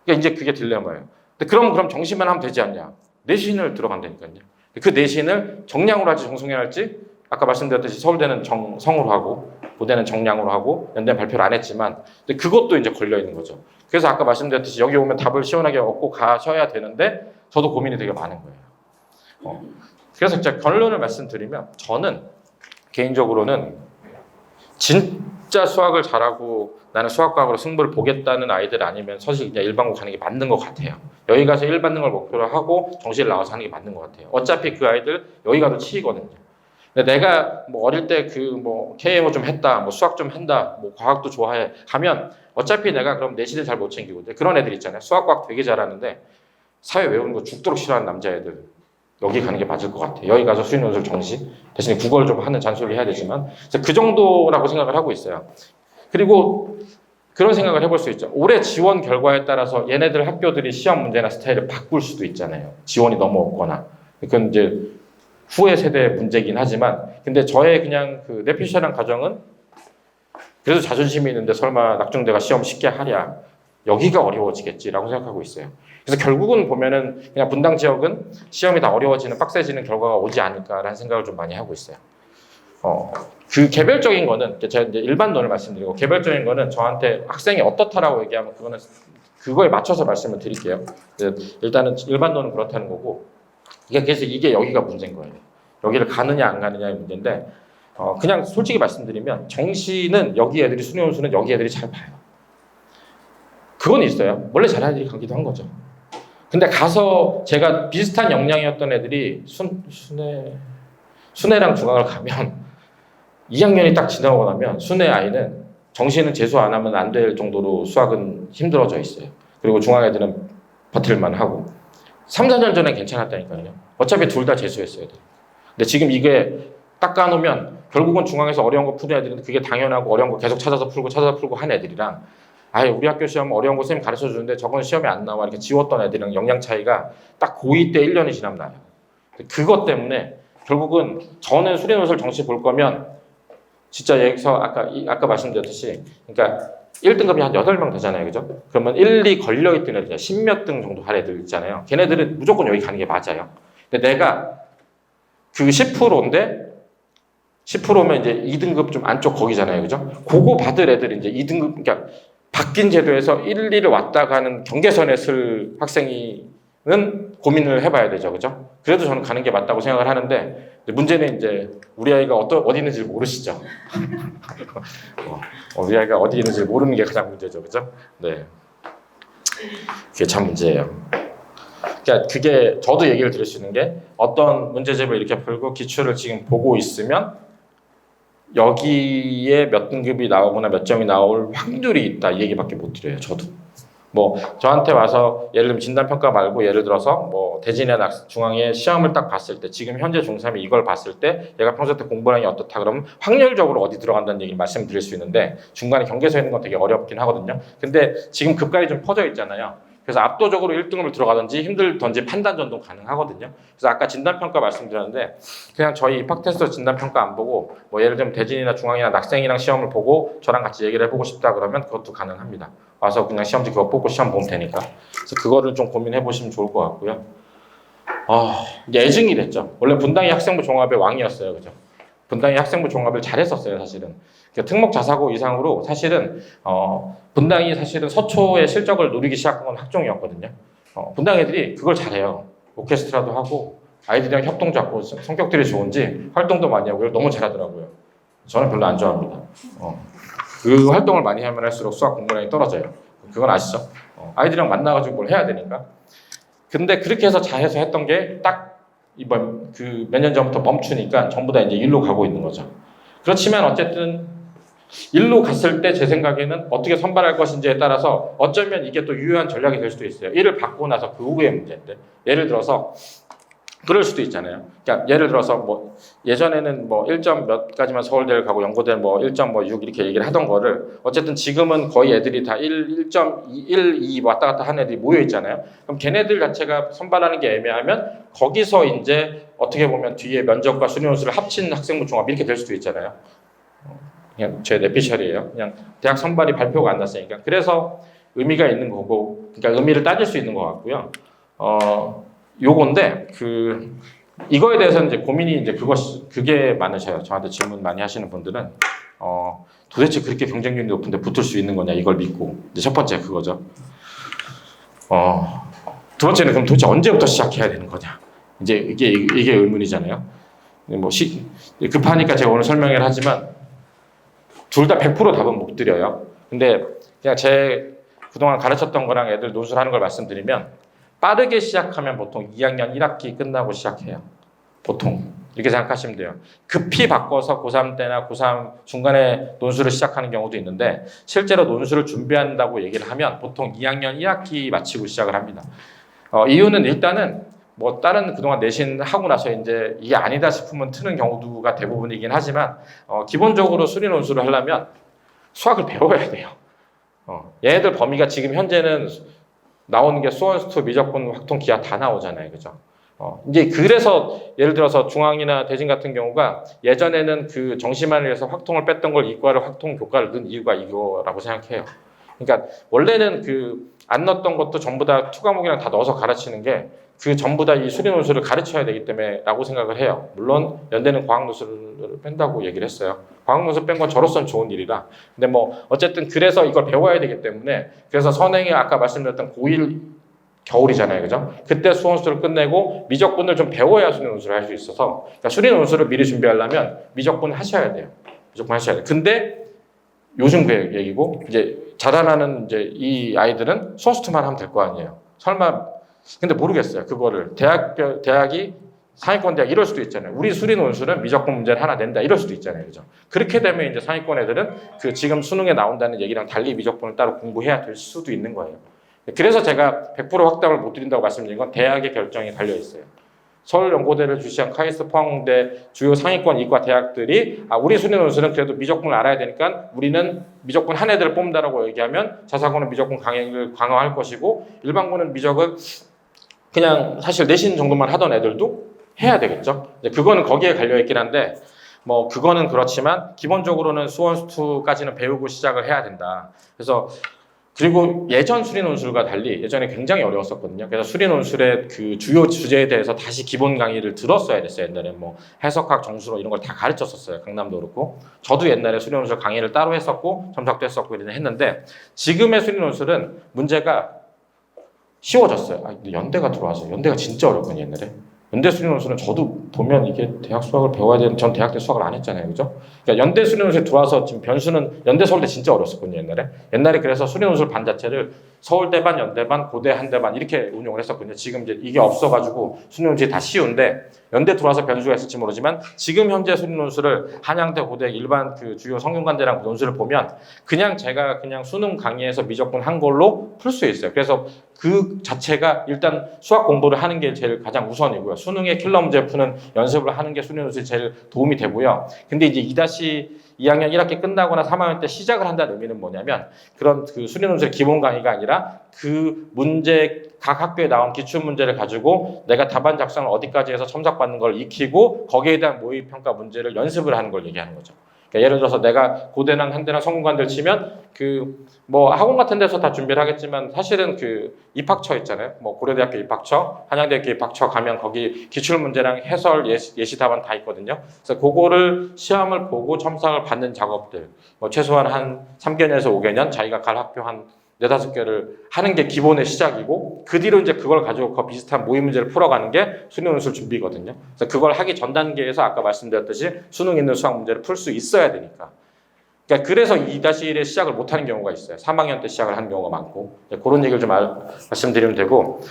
그러니까 이제 그게 딜레마예요. 근데 그럼 정시만 하면 되지 않냐. 내신을 들어간다니까요. 그 내신을 정량으로 할지 정성으로 할지 아까 말씀드렸듯이 서울대는 정성으로 하고 고대는 정량으로 하고 연대는 발표를 안 했지만 근데 그것도 이제 걸려 있는 거죠. 그래서 아까 말씀드렸듯이 여기 오면 답을 시원하게 얻고 가셔야 되는데 저도 고민이 되게 많은 거예요. 그래서 제가 결론을 말씀드리면 저는 개인적으로는 진짜 수학을 잘하고 나는 수학과학으로 승부를 보겠다는 아이들 아니면 사실 그냥 일반고 가는 게 맞는 것 같아요. 여기 가서 1 받는 걸 목표로 하고 정시를 나와서 하는 게 맞는 것 같아요. 어차피 그 아이들 여기 가도 치이거든요. 근데 내가 뭐 어릴 때 KMO 좀 했다, 뭐 수학 좀 한다, 뭐 과학도 좋아해 하면 어차피 내가 그럼 내신을 잘 못 챙기고 그런 애들 있잖아요. 수학 과학 되게 잘하는데 사회 외우는 거 죽도록 싫어하는 남자애들 여기 가는 게 맞을 것 같아요. 여기 가서 수능 논술 정시 대신에 국어를 좀 하는 잔소리 해야 되지만 그 정도라고 생각을 하고 있어요. 그리고 그런 생각을 해볼 수 있죠. 올해 지원 결과에 따라서 얘네들 학교들이 시험 문제나 스타일을 바꿀 수도 있잖아요. 지원이 너무 없거나. 그건 이제 후의 세대 문제긴 하지만 근데 저의 그냥 그 내피셜한 가정은 그래도 자존심이 있는데 설마 낙중대가 시험 쉽게 하랴 여기가 어려워지겠지라고 생각하고 있어요. 그래서 결국은 보면은 그냥 분당 지역은 시험이 다 어려워지는 빡세지는 결과가 오지 않을까라는 생각을 좀 많이 하고 있어요. 그 개별적인 거는 제가 이제 일반론을 말씀드리고 개별적인 거는 저한테 학생이 어떻다라고 얘기하면 그거는 그거에 맞춰서 말씀을 드릴게요. 일단은 일반론은 그렇다는 거고 그래서 이게 여기가 문제인 거예요. 여기를 가느냐 안 가느냐의 문제인데 그냥 솔직히 말씀드리면 정시는 여기 애들이 수능원수는 여기 애들이 잘 봐요. 그건 있어요. 원래 잘하는 애들이 가기도 한 거죠. 근데 가서 제가 비슷한 역량이었던 애들이 순회랑 중앙을 가면 2학년이 딱 지나고 나면 순회 아이는 정시는 재수 안 하면 안 될 정도로 수학은 힘들어져 있어요. 그리고 중앙 애들은 버틸만 하고 3, 4년 전에 괜찮았다니까요. 어차피 둘 다 재수했어야 돼요. 근데 지금 이게 딱 까놓으면 결국은 중앙에서 어려운 거 푸는 애들은 그게 당연하고 어려운 거 계속 찾아서 풀고 한 애들이랑 아예 우리 학교 시험 어려운 거 선생님 가르쳐 주는데 저건 시험에 안 나와 이렇게 지웠던 애들이랑 역량 차이가 딱 고2 때 1년이 지나면 나요. 그것 때문에 결국은 저는 수리논술 정시 볼 거면 진짜 여기서 아까 말씀드렸듯이 그러니까 1등급이 한 8명 되잖아요. 그죠? 그러면 1, 2 걸려있던 애들 10몇 등 정도 할 애들 있잖아요. 걔네들은 무조건 여기 가는 게 맞아요. 근데 내가 그 10%인데 10%면 이제 2등급 좀 안쪽 거기잖아요. 그죠? 그거 받을 애들이 이제 2등급 그러니까 바뀐 제도에서 1, 2를 왔다 가는 경계선에 쓸 학생이는 고민을 해봐야 되죠. 그죠? 그래도 저는 가는 게 맞다고 생각을 하는데 문제는 이제 우리 아이가 어디 있는지 모르시죠. 우리 아이가 어디 있는지 모르는 게 가장 문제죠. 그죠? 네. 그게 참 문제예요. 그러니까 그게 저도 얘기를 드릴 수 있는 게 어떤 문제집을 이렇게 풀고 기출을 지금 보고 있으면 여기에 몇 등급이 나오거나 몇 점이 나올 확률이 있다 이 얘기밖에 못 드려요. 저도. 뭐 저한테 와서 예를 들면 진단평가 말고 예를 들어서 뭐 대진이나 중앙의 시험을 딱 봤을 때 지금 현재 중3이 이걸 봤을 때 얘가 평소 때 공부량이 어떻다 그러면 확률적으로 어디 들어간다는 얘기를 말씀드릴 수 있는데 중간에 경계서 있는 건 되게 어렵긴 하거든요. 근데 지금 급갈이 좀 퍼져 있잖아요. 그래서 압도적으로 1등급을 들어가든지 힘들든지 판단 전도 가능하거든요. 그래서 아까 진단평가 말씀드렸는데 그냥 저희 입학 테스트 진단평가 안 보고 뭐 예를 들면 대진이나 중앙이나 낙생이랑 시험을 보고 저랑 같이 얘기를 해보고 싶다 그러면 그것도 가능합니다. 와서 그냥 시험지 그거 뽑고 시험 보면 되니까. 그래서 그거를 좀 고민해 보시면 좋을 것 같고요. 이제 애증이 됐죠. 원래 분당이 학생부 종합의 왕이었어요. 그죠? 분당이 학생부 종합을 잘했었어요, 사실은. 특목 자사고 이상으로 사실은 분당이 사실은 서초의 실적을 누리기 시작한 건 학종이었거든요. 분당 애들이 그걸 잘해요. 오케스트라도 하고 아이들이랑 협동 잡고 성격들이 좋은지 활동도 많이 하고 너무 잘하더라고요. 저는 별로 안 좋아합니다. 그 활동을 많이 하면 할수록 수학 공부량이 떨어져요. 그건 아시죠? 아이들이랑 만나가지고 뭘 해야 되니까. 근데 그렇게 해서 잘해서 했던 게 딱 이번 그 몇 년 전부터 멈추니까 전부 다 이제 일로 가고 있는 거죠. 그렇지만 어쨌든 일로 갔을 때 제 생각에는 어떻게 선발할 것인지에 따라서 어쩌면 이게 또 유효한 전략이 될 수도 있어요. 일을 받고 나서 그 후의 문제인데 예를 들어서 그럴 수도 있잖아요. 그러니까 예를 들어서 뭐 예전에는 뭐 1점 몇 가지만 서울대를 가고 연고대는 뭐 1.6 이렇게 얘기를 하던 거를 어쨌든 지금은 거의 애들이 다 1.1, 2 왔다 갔다 하는 애들이 모여 있잖아요. 그럼 걔네들 자체가 선발하는 게 애매하면 거기서 이제 어떻게 보면 뒤에 면접과 수능원수를 합친 학생부 종합 이렇게 될 수도 있잖아요. 그냥 제 내피셜이에요. 그냥 대학 선발이 발표가 안 났으니까. 그래서 의미가 있는 거고, 그러니까 의미를 따질 수 있는 것 같고요. 요건데 이거에 대해서는 이제 고민이 이제 그게 많으셔요. 저한테 질문 많이 하시는 분들은 도대체 그렇게 경쟁률이 높은데 붙을 수 있는 거냐 이걸 믿고 이제 첫 번째 그거죠. 두 번째는 그럼 도대체 언제부터 시작해야 되는 거냐 이제 이게 의문이잖아요. 뭐 급하니까 제가 오늘 설명을 하지만 둘 다 100% 답은 못 드려요. 근데 그냥 제 그동안 가르쳤던 거랑 애들 논술하는 걸 말씀드리면 빠르게 시작하면 보통 2학년 1학기 끝나고 시작해요. 보통 이렇게 생각하시면 돼요. 급히 바꿔서 고3 때나 고3 중간에 논술을 시작하는 경우도 있는데 실제로 논술을 준비한다고 얘기를 하면 보통 2학년 1학기 마치고 시작을 합니다. 이유는 일단은 뭐 다른 그동안 내신 하고 나서 이제 이게 아니다 싶으면 트는 경우가 대부분이긴 하지만 기본적으로 수리 논술을 하려면 수학을 배워야 돼요. 얘네들 범위가 지금 현재는 나오는 게 수원, 수투, 미적분, 확통, 기하 다 나오잖아요. 그죠? 이제 그래서 예를 들어서 중앙이나 대진 같은 경우가 예전에는 그 정시만을 위해서 확통을 뺐던 걸 이과를 확통 교과를 넣은 이유가 이거라고 생각해요. 그러니까 원래는 그 안 넣었던 것도 전부 다 투 과목이랑 다 넣어서 가르치는 게 그 전부 다 이 수리 논술을 가르쳐야 되기 때문에라고 생각을 해요. 물론 연대는 과학 논술을 뺀다고 얘기를 했어요. 과학 논술 뺀 건 저로서는 좋은 일이라. 근데 뭐 어쨌든 그래서 이걸 배워야 되기 때문에 그래서 선행이 아까 말씀드렸던 고1 겨울이잖아요, 그죠? 그때 수원수를 끝내고 미적분을 좀 배워야 수리 논술을 할 수 있어서 그러니까 수리 논술을 미리 준비하려면 미적분 하셔야 돼요. 미적분 하셔야 돼요. 근데 요즘 그 얘기고 이제 자라나는 이제 이 아이들은 수원수투만 하면 될 거 아니에요. 설마 근데 모르겠어요. 그거를 대학이 상위권 대학 이럴 수도 있잖아요. 우리 수리 논술은 미적분 문제를 하나 낸다 이럴 수도 있잖아요, 그죠? 그렇게 되면 이제 상위권 애들은 그 지금 수능에 나온다는 얘기랑 달리 미적분을 따로 공부해야 될 수도 있는 거예요. 그래서 제가 100% 확답을 못 드린다고 말씀드린 건 대학의 결정이 달려 있어요. 서울연고대를 주시한 카이스트 포항대 주요 상위권 이과 대학들이 우리 수리 논술은 그래도 미적분을 알아야 되니까 우리는 미적분 한 애들을 뽑는다라고 얘기하면 자사고는 미적분 강의를 강화할 것이고 일반고는 미적은 그냥 사실 내신 정도만 하던 애들도 해야 되겠죠. 그거는 거기에 갈려 있긴 한데 뭐 그거는 그렇지만 기본적으로는 수원수투까지는 배우고 시작을 해야 된다. 그래서 그리고 예전 수리 논술과 달리 예전에 굉장히 어려웠었거든요. 그래서 수리 논술의 그 주요 주제에 대해서 다시 기본 강의를 들었어야 됐어요. 옛날에 뭐 해석학, 정수로 이런 걸 다 가르쳤었어요. 강남도 그렇고. 저도 옛날에 수리 논술 강의를 따로 했었고 점삭도 했었고 이런 했는데 지금의 수리 논술은 문제가 쉬워졌어요. 근데 연대가 들어와서 연대가 진짜 어렵거든요. 옛날에. 연대 수리 논술은 저도 보면 이게 대학 수학을 배워야 되는 전 대학 때 수학을 안 했잖아요. 그죠? 그러니까 연대 수리 논술에 들어와서 지금 변수는 연대 서울대 진짜 어렸었거든요. 옛날에 그래서 수리 논술 반 자체를 서울대반, 연대반, 고대 한대반 이렇게 운용을 했었거든요. 지금 이제 이게 없어가지고 수리 논술이 다 쉬운데 연대 들어와서 변수가 있을지 모르지만 지금 현재 수리 논술을 한양대, 고대 일반 그 주요 성균관대랑 논술을 보면 그냥 제가 그냥 수능 강의에서 미적분 한 걸로 풀 수 있어요. 그래서 그 자체가 일단 수학 공부를 하는 게 제일 가장 우선이고요. 수능에 킬러 문제 푸는 연습을 하는 게 수리 논술이 제일 도움이 되고요. 근데 이제 2-2학년 1학기 끝나거나 3학년 때 시작을 한다는 의미는 뭐냐면 그런 그 수리 논술의 기본 강의가 아니라 그 문제 각 학교에 나온 기출 문제를 가지고 내가 답안 작성을 어디까지 해서 첨삭받는 걸 익히고 거기에 대한 모의평가 문제를 연습을 하는 걸 얘기하는 거죠. 그러니까 예를 들어서 내가 고대랑 한대랑 성균관대를 치면 그 뭐 학원 같은 데서 다 준비를 하겠지만 사실은 그 입학처 있잖아요. 뭐 고려대학교 입학처, 한양대학교 입학처 가면 거기 기출 문제랑 해설 예시 답안 다 있거든요. 그래서 그거를 시험을 보고 첨삭을 받는 작업들 뭐 최소한 한 3개년에서 5개년 자기가 갈 학교 한 4-5개를 하는 게 기본의 시작이고 그 뒤로 이제 그걸 가지고 그 비슷한 모의 문제를 풀어가는 게 수능 논술 준비거든요. 그래서 그걸 하기 전 단계에서 아까 말씀드렸듯이 수능 있는 수학 문제를 풀 수 있어야 되니까. 그러니까 그래서 2-1에 시작을 못하는 경우가 있어요. 3학년 때 시작을 하는 경우가 많고 그런 얘기를 좀 말씀드리면 되고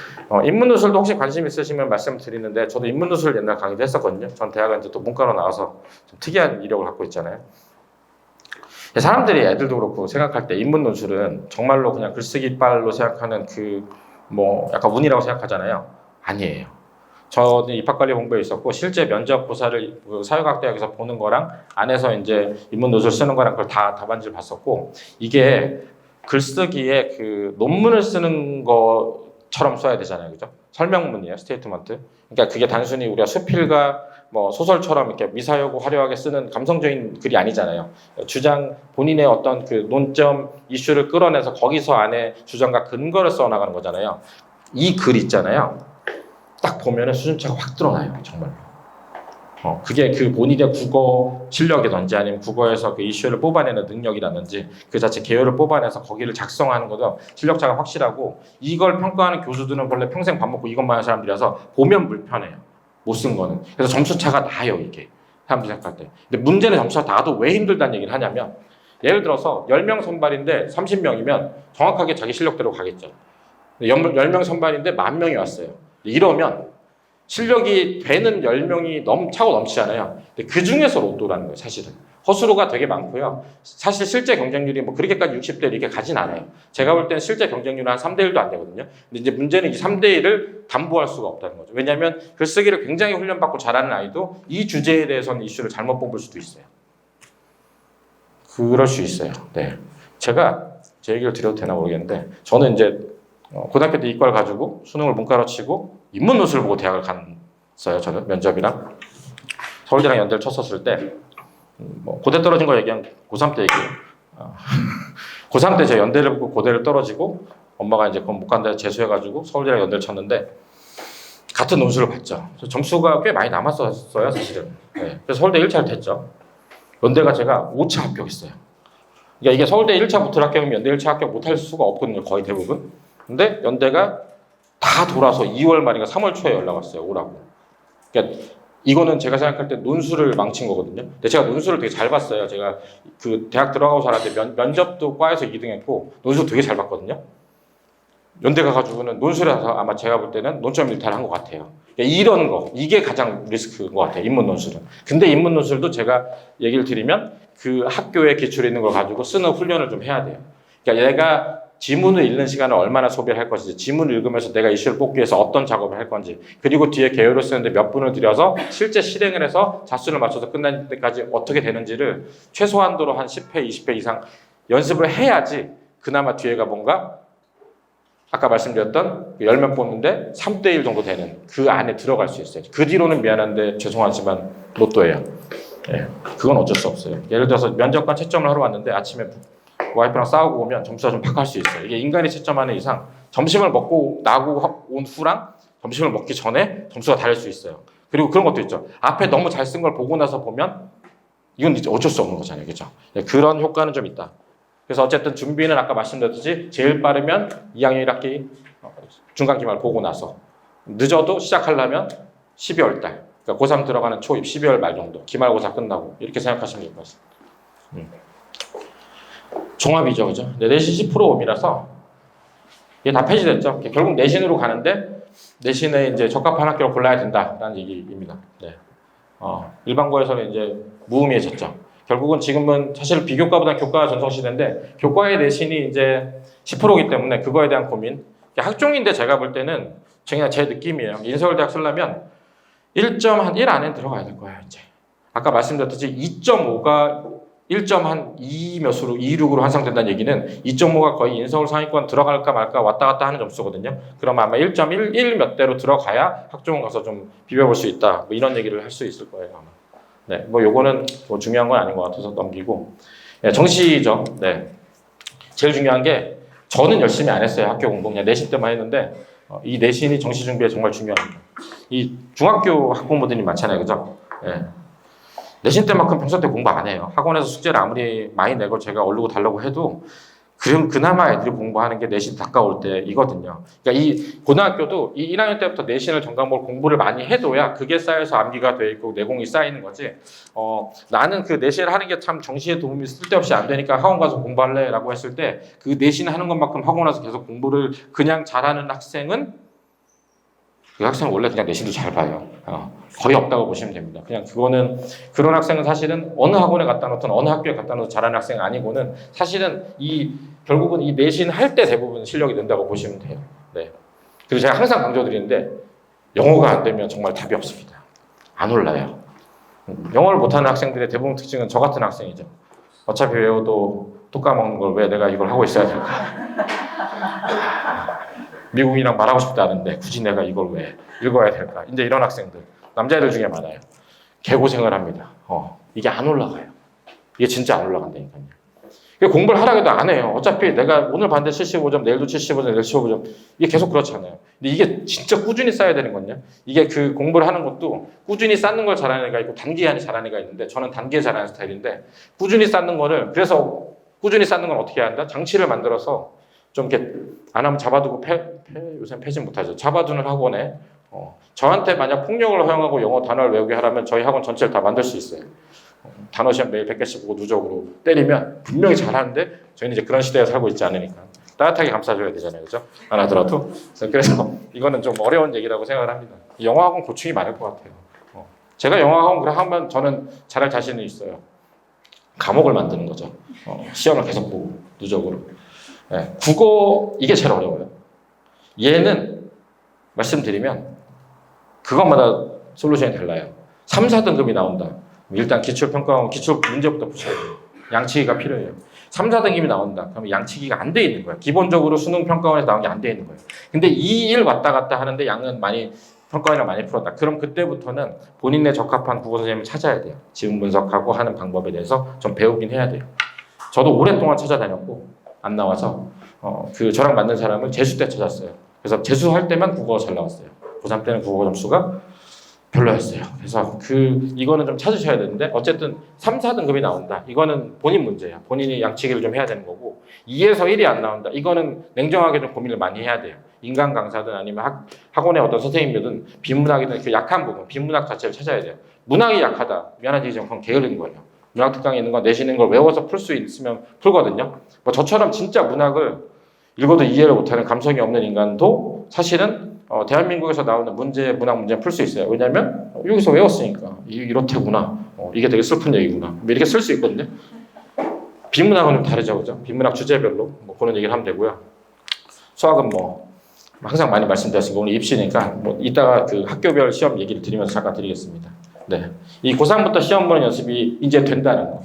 인문 논술도 혹시 관심 있으시면 말씀드리는데 저도 인문 논술 옛날 강의도 했었거든요. 전 대학은 이제 또 문과로 나와서 좀 특이한 이력을 갖고 있잖아요. 사람들이 애들도 그렇고 생각할 때 인문 논술은 정말로 그냥 글쓰기 이빨로 생각하는 그 뭐 약간 운이라고 생각하잖아요. 아니에요. 저는 입학관리 공부에 있었고 실제 면접 고사를 그 사회과학대학에서 보는 거랑 안에서 이제 인문 논술 쓰는 거랑 그걸 다 답안지를 봤었고 이게 글쓰기에 그 논문을 쓰는 것처럼 써야 되잖아요, 그죠? 설명문이에요, 스테이트먼트. 그러니까 그게 단순히 우리가 수필과 뭐 소설처럼 이렇게 미사여고 화려하게 쓰는 감성적인 글이 아니잖아요. 주장 본인의 어떤 그 논점 이슈를 끌어내서 거기서 안에 주장과 근거를 써 나가는 거잖아요. 이 글 있잖아요. 딱 보면은 수준차가 확 드러나요, 정말로. 그게 그 본인의 국어 실력이든지 아니면 국어에서 그 이슈를 뽑아내는 능력이라든지 그 자체 개요를 뽑아내서 거기를 작성하는 것도 실력차가 확실하고 이걸 평가하는 교수들은 원래 평생 밥 먹고 이것만 하는 사람들이라서 보면 불편해요. 못 쓴 거는. 그래서 점수차가 나요, 이게. 사람들이 생각할 때. 근데 문제는 점수가 나도 왜 힘들다는 얘기를 하냐면 예를 들어서 10명 선발인데 30명이면 정확하게 자기 실력대로 가겠죠. 10명 선발인데 10,000명이 왔어요. 이러면 실력이 되는 10명이 차고 넘치잖아요. 근데 그 중에서 로또라는 거예요, 사실은. 허수로가 되게 많고요. 사실 실제 경쟁률이 뭐 그렇게까지 60대 이렇게 가진 않아요. 제가 볼 때는 실제 경쟁률은 한 3대 1도 안 되거든요. 근데 이제 문제는 이 3대 1을 담보할 수가 없다는 거죠. 왜냐하면 글쓰기를 굉장히 훈련받고 잘하는 아이도 이 주제에 대해서는 이슈를 잘못 뽑을 수도 있어요. 그럴 수 있어요. 네. 제가 제 얘기를 드려도 되나 모르겠는데 저는 이제 고등학교 때 이과를 가지고 수능을 문과로 치고 인문 논술을 보고 대학을 간 봤어요. 저는 면접이랑 서울대랑 연대를 쳤었을 때 뭐 고대 떨어진 거 얘기한 고3 때 얘기해요. 고3 때 제가 연대를 붙고 고대를 떨어지고 엄마가 이제 그건 못 간다 재수해가지고 서울대랑 연대를 쳤는데 같은 논술을 봤죠. 점수가 꽤 많이 남았었어요, 사실은. 네. 그래서 서울대 1차를 됐죠. 연대가 제가 5차 합격했어요. 그러니까 이게 서울대 1차 붙을 합격이면 연대 1차 합격 못할 수가 없거든요, 거의 대부분. 근데 연대가 다 돌아서 2월 말인가 3월 초에 연락 왔어요, 오라고. 그러니까 이거는 제가 생각할 때 논술을 망친 거거든요. 근데 제가 논술을 되게 잘 봤어요. 제가 그 대학 들어가고 살았는데 면접도 과에서 2등 했고 논술 되게 잘 봤거든요. 연대 가가지고는 논술에서 아마 제가 볼 때는 논점 일탈을 한 것 같아요. 이런 거, 이게 가장 리스크인 것 같아요, 인문 논술은. 근데 인문 논술도 제가 얘기를 드리면 그 학교에 기출에 있는 걸 가지고 쓰는 훈련을 좀 해야 돼요. 그러니까 얘가 지문을 읽는 시간을 얼마나 소비를 할 것인지, 지문을 읽으면서 내가 이슈를 뽑기 위해서 어떤 작업을 할 건지, 그리고 뒤에 개요를 쓰는데 몇 분을 들여서 실제 실행을 해서 자수를 맞춰서 끝날 때까지 어떻게 되는지를 최소한도로 한 10회, 20회 이상 연습을 해야지 그나마 뒤에가 뭔가 아까 말씀드렸던 10명 뽑는데 3대1 정도 되는 그 안에 들어갈 수 있어요. 그 뒤로는 미안한데 죄송하지만 로또예요. 예, 그건 어쩔 수 없어요. 예를 들어서 면접관 채점을 하러 왔는데 아침에 와이프랑 싸우고 오면 점수가 좀 박할 수 있어요. 이게 인간이 채점하는 이상 점심을 먹고 나고 온 후랑 점심을 먹기 전에 점수가 다를 수 있어요. 그리고 그런 것도 있죠. 앞에 너무 잘 쓴 걸 보고 나서 보면 이건 이제 어쩔 수 없는 거잖아요. 그렇죠? 예, 그런 효과는 좀 있다. 그래서 어쨌든 준비는 아까 말씀드렸듯이 제일 빠르면 2학년 1학기 중간기말 보고 나서 늦어도 시작하려면 12월 달 그러니까 고3 들어가는 초입 12월 말 정도 기말고사 끝나고 이렇게 생각하시면 될 것 같습니다. 종합이죠, 그죠? 내신 10%이라서 이게 다 폐지됐죠. 결국 내신으로 가는데 내신에 이제 적합한 학교를 골라야 된다라는 얘기입니다. 네. 일반고에서는 이제 무의미해졌죠. 결국은 지금은 사실 비교과보다 교과가 전성시대인데 교과의 내신이 이제 10%이기 때문에 그거에 대한 고민. 학종인데 제가 볼 때는 그냥 제 느낌이에요. 인서울대학 쓰려면 1.1 안에 들어가야 될 거예요. 이제 아까 말씀드렸듯이 2.5가 1.2 몇으로 26으로 환상된다는 얘기는 2.5가 거의 인서울 상위권 들어갈까 말까 왔다 갔다 하는 점수거든요. 그러면 아마 1.1 몇 대로 들어가야 학종을 가서 좀 비벼볼 수 있다. 뭐 이런 얘기를 할 수 있을 거예요. 아마. 네, 뭐 요거는 뭐 중요한 건 아닌 것 같아서 넘기고. 네, 정시죠. 네, 제일 중요한 게 저는 열심히 안 했어요. 학교 공부 그냥 내신 때만 했는데 이 내신이 정시 준비에 정말 중요합니다. 이 중학교 학부모들이 많잖아요, 그죠? 네. 내신 때만큼 평소 때 공부 안 해요. 학원에서 숙제를 아무리 많이 내고 제가 얼르고 달라고 해도 그나마 애들이 공부하는 게 내신 가까울 때이거든요. 그러니까 이 고등학교도 이 1학년 때부터 내신을 전과목을 공부를 많이 해둬야 그게 쌓여서 암기가 돼 있고 내공이 쌓이는 거지. 나는 그 내신을 하는 게 참 정시에 도움이 쓸데없이 안 되니까 학원 가서 공부할래라고 했을 때 그 내신 하는 것만큼 학원 와서 계속 공부를 그냥 잘하는 학생은 그 학생은 원래 그냥 내신도 잘 봐요. 거의 없다고 보시면 됩니다. 그냥 그거는 그런 학생은 사실은 어느 학원에 갖다 놓든 어느 학교에 갖다 놓든 잘하는 학생 아니고는 사실은 결국은 이 내신 할 때 대부분 실력이 는다고 보시면 돼요. 네. 그리고 제가 항상 강조드리는데 영어가 안 되면 정말 답이 없습니다. 안 올라요. 영어를 못하는 학생들의 대부분 특징은 저 같은 학생이죠. 어차피 외워도 또 까먹는 걸 왜 내가 이걸 하고 있어야 될까? 미국이랑 말하고 싶지 않은데 굳이 내가 이걸 왜 읽어야 될까? 이제 이런 학생들 남자애들 중에 많아요. 개고생을 합니다. 이게 안 올라가요. 이게 진짜 안 올라간다니까요. 공부를 하라고 해도 안 해요. 어차피 내가 오늘 봤는데 75점, 내일도 75점, 내일 75점 이게 계속 그렇잖아요. 근데 이게 진짜 꾸준히 쌓여야 되는 건요. 이게 그 공부를 하는 것도 꾸준히 쌓는 걸 잘하는 애가 있고 단기간에 잘하는 애가 있는데 저는 단기에 잘하는 스타일인데 꾸준히 쌓는 거를 그래서 꾸준히 쌓는 건 어떻게 해야 한다? 장치를 만들어서 좀 이렇게 안 하면 잡아두고 요새 패진 못하죠. 잡아두는 학원에 저한테 만약 폭력을 허용하고 영어 단어를 외우게 하라면 저희 학원 전체를 다 만들 수 있어요. 단어 시험 매일 100개씩 보고 누적으로 때리면 분명히 잘하는데 저희는 이제 그런 시대에 살고 있지 않으니까 따뜻하게 감싸줘야 되잖아요, 그죠? 안 하더라도. 그래서 이거는 좀 어려운 얘기라고 생각을 합니다. 영어학원 고충이 많을 것 같아요. 제가 영어학원 하면 저는 잘할 자신이 있어요. 과목을 만드는 거죠. 시험을 계속 보고 누적으로. 네, 국어 이게 제일 어려워요. 얘는 말씀드리면 그것마다 솔루션이 달라요. 3, 4등급이 나온다. 일단 기출평가원 기출 문제부터 붙여야 돼요. 양치기가 필요해요. 3, 4등급이 나온다. 그러면 양치기가 안 돼 있는 거예요. 기본적으로 수능평가원에서 나온 게 안 돼 있는 거예요. 근데 2, 1 왔다 갔다 하는데 양은 많이 평가원이랑 많이 풀었다. 그럼 그때부터는 본인에 적합한 국어 선생님을 찾아야 돼요. 지문 분석하고 하는 방법에 대해서 좀 배우긴 해야 돼요. 저도 오랫동안 찾아다녔고 안 나와서 그 저랑 맞는 사람을 재수 때 찾았어요. 그래서 재수할 때만 국어가 잘 나왔어요. 고3 때는 국어 점수가 별로였어요. 그래서 이거는 좀 찾으셔야 되는데 어쨌든 3, 4등급이 나온다. 이거는 본인 문제야. 본인이 양치기를 좀 해야 되는 거고 2에서 1이 안 나온다. 이거는 냉정하게 좀 고민을 많이 해야 돼요. 인간 강사든 아니면 학원의 어떤 선생님이든 비문학이든 그 약한 부분, 비문학 자체를 찾아야 돼요. 문학이 약하다. 미안한 얘기지만 그건 게으른 거예요. 문학 특강에 있는 거 내시는 걸 외워서 풀 수 있으면 풀거든요. 뭐 저처럼 진짜 문학을 읽어도 이해를 못하는 감성이 없는 인간도 사실은 대한민국에서 나오는 문학 문제는 풀 수 있어요. 왜냐하면 여기서 외웠으니까 이렇대구나. 이게 되게 슬픈 얘기구나. 뭐 이렇게 쓸 수 있거든요. 비문학은 좀 다르죠, 그죠? 비문학 주제별로 뭐 그런 얘기를 하면 되고요. 수학은 뭐 항상 많이 말씀드렸으니까 오늘 입시니까 뭐 이따가 그 학교별 시험 얘기를 드리면서 잠깐 드리겠습니다. 네, 이 고3부터 시험 보는 연습이 이제 된다는 거.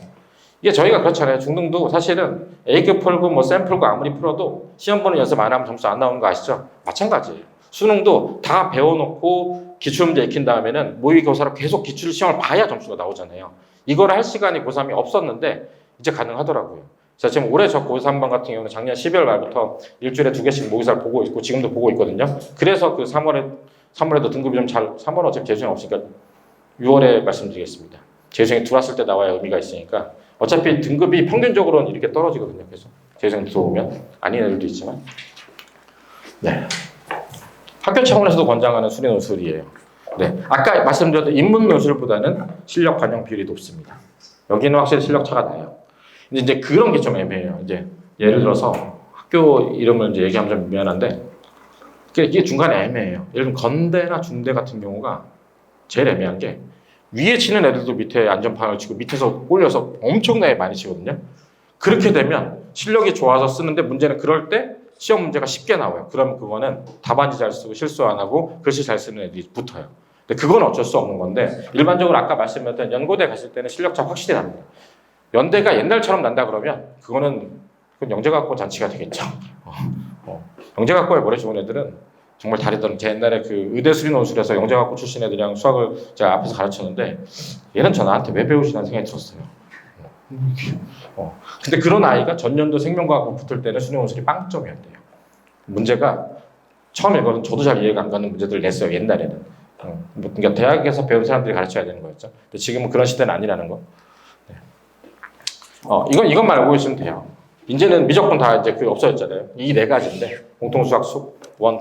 이게 저희가 그렇잖아요. 중등도 사실은 A급 풀고 뭐 쌤 풀고 아무리 풀어도 시험 보는 연습 안 하면 점수 안 나오는 거 아시죠? 마찬가지예요. 수능도 다 배워놓고 기출문제 익힌 다음에는 모의고사로 계속 기출 시험을 봐야 점수가 나오잖아요. 이걸 할 시간이 고3이 없었는데 이제 가능하더라고요. 제가 지금 올해 저 고3반 같은 경우는 작년 12월 말부터 일주일에 2개씩 모의사를 보고 있고 지금도 보고 있거든요. 그래서 그 3월에도 등급이 좀 3월은 어차피 재수생 없으니까 6월에 말씀드리겠습니다. 재수생이 들어왔을 때 나와야 의미가 있으니까 어차피 등급이 평균적으로는 이렇게 떨어지거든요. 그래서 재수생 들어오면 아닌 애들도 있지만 네. 학교 차원에서도 권장하는 수리 논술이에요. 네. 아까 말씀드렸던 인문 논술보다는 실력 반영 비율이 높습니다. 여기는 확실히 실력 차가 나요. 이제 그런 게 좀 애매해요. 이제 예를 들어서 학교 이름을 이제 얘기하면 좀 미안한데 이게 중간에 애매해요. 예를 들면 건대나 중대 같은 경우가 제일 애매한 게 위에 치는 애들도 밑에 안전판을 치고 밑에서 올려서 엄청나게 많이 치거든요. 그렇게 되면 실력이 좋아서 쓰는데 문제는 그럴 때 시험 문제가 쉽게 나와요. 그러면 그거는 답안지 잘 쓰고 실수 안 하고 글씨 잘 쓰는 애들이 붙어요. 근데 그건 어쩔 수 없는 건데 일반적으로 아까 말씀드렸던 연고대 갔을 때는 실력차 확실히 납니다. 연대가 옛날처럼 난다 그러면 그건 영재학과 잔치가 되겠죠. 영재학과에 머리 좋은 애들은 정말 다르더라고요. 제 옛날에 그 의대 수리 논술에서 영재학과 출신 애들이랑 수학을 제가 앞에서 가르쳤는데 얘는 나한테 왜 배우시나 생각이 들었어요. 근데 그런 아이가 전년도 생명과학부 붙을 때는 수리 논술이 빵점이었대요. 문제가 처음 읽어는 저도 잘 이해가 안 가는 문제들을 냈어요. 옛날에는. 그러니까 대학에서 배운 사람들이 가르쳐야 되는 거였죠. 근데 지금은 그런 시대는 아니라는 거. 네. 이것만 알고 있으면 돼요. 이제는 무조건 다 이제 그 없어졌잖아요. 이 네 가지인데 공통수학 1,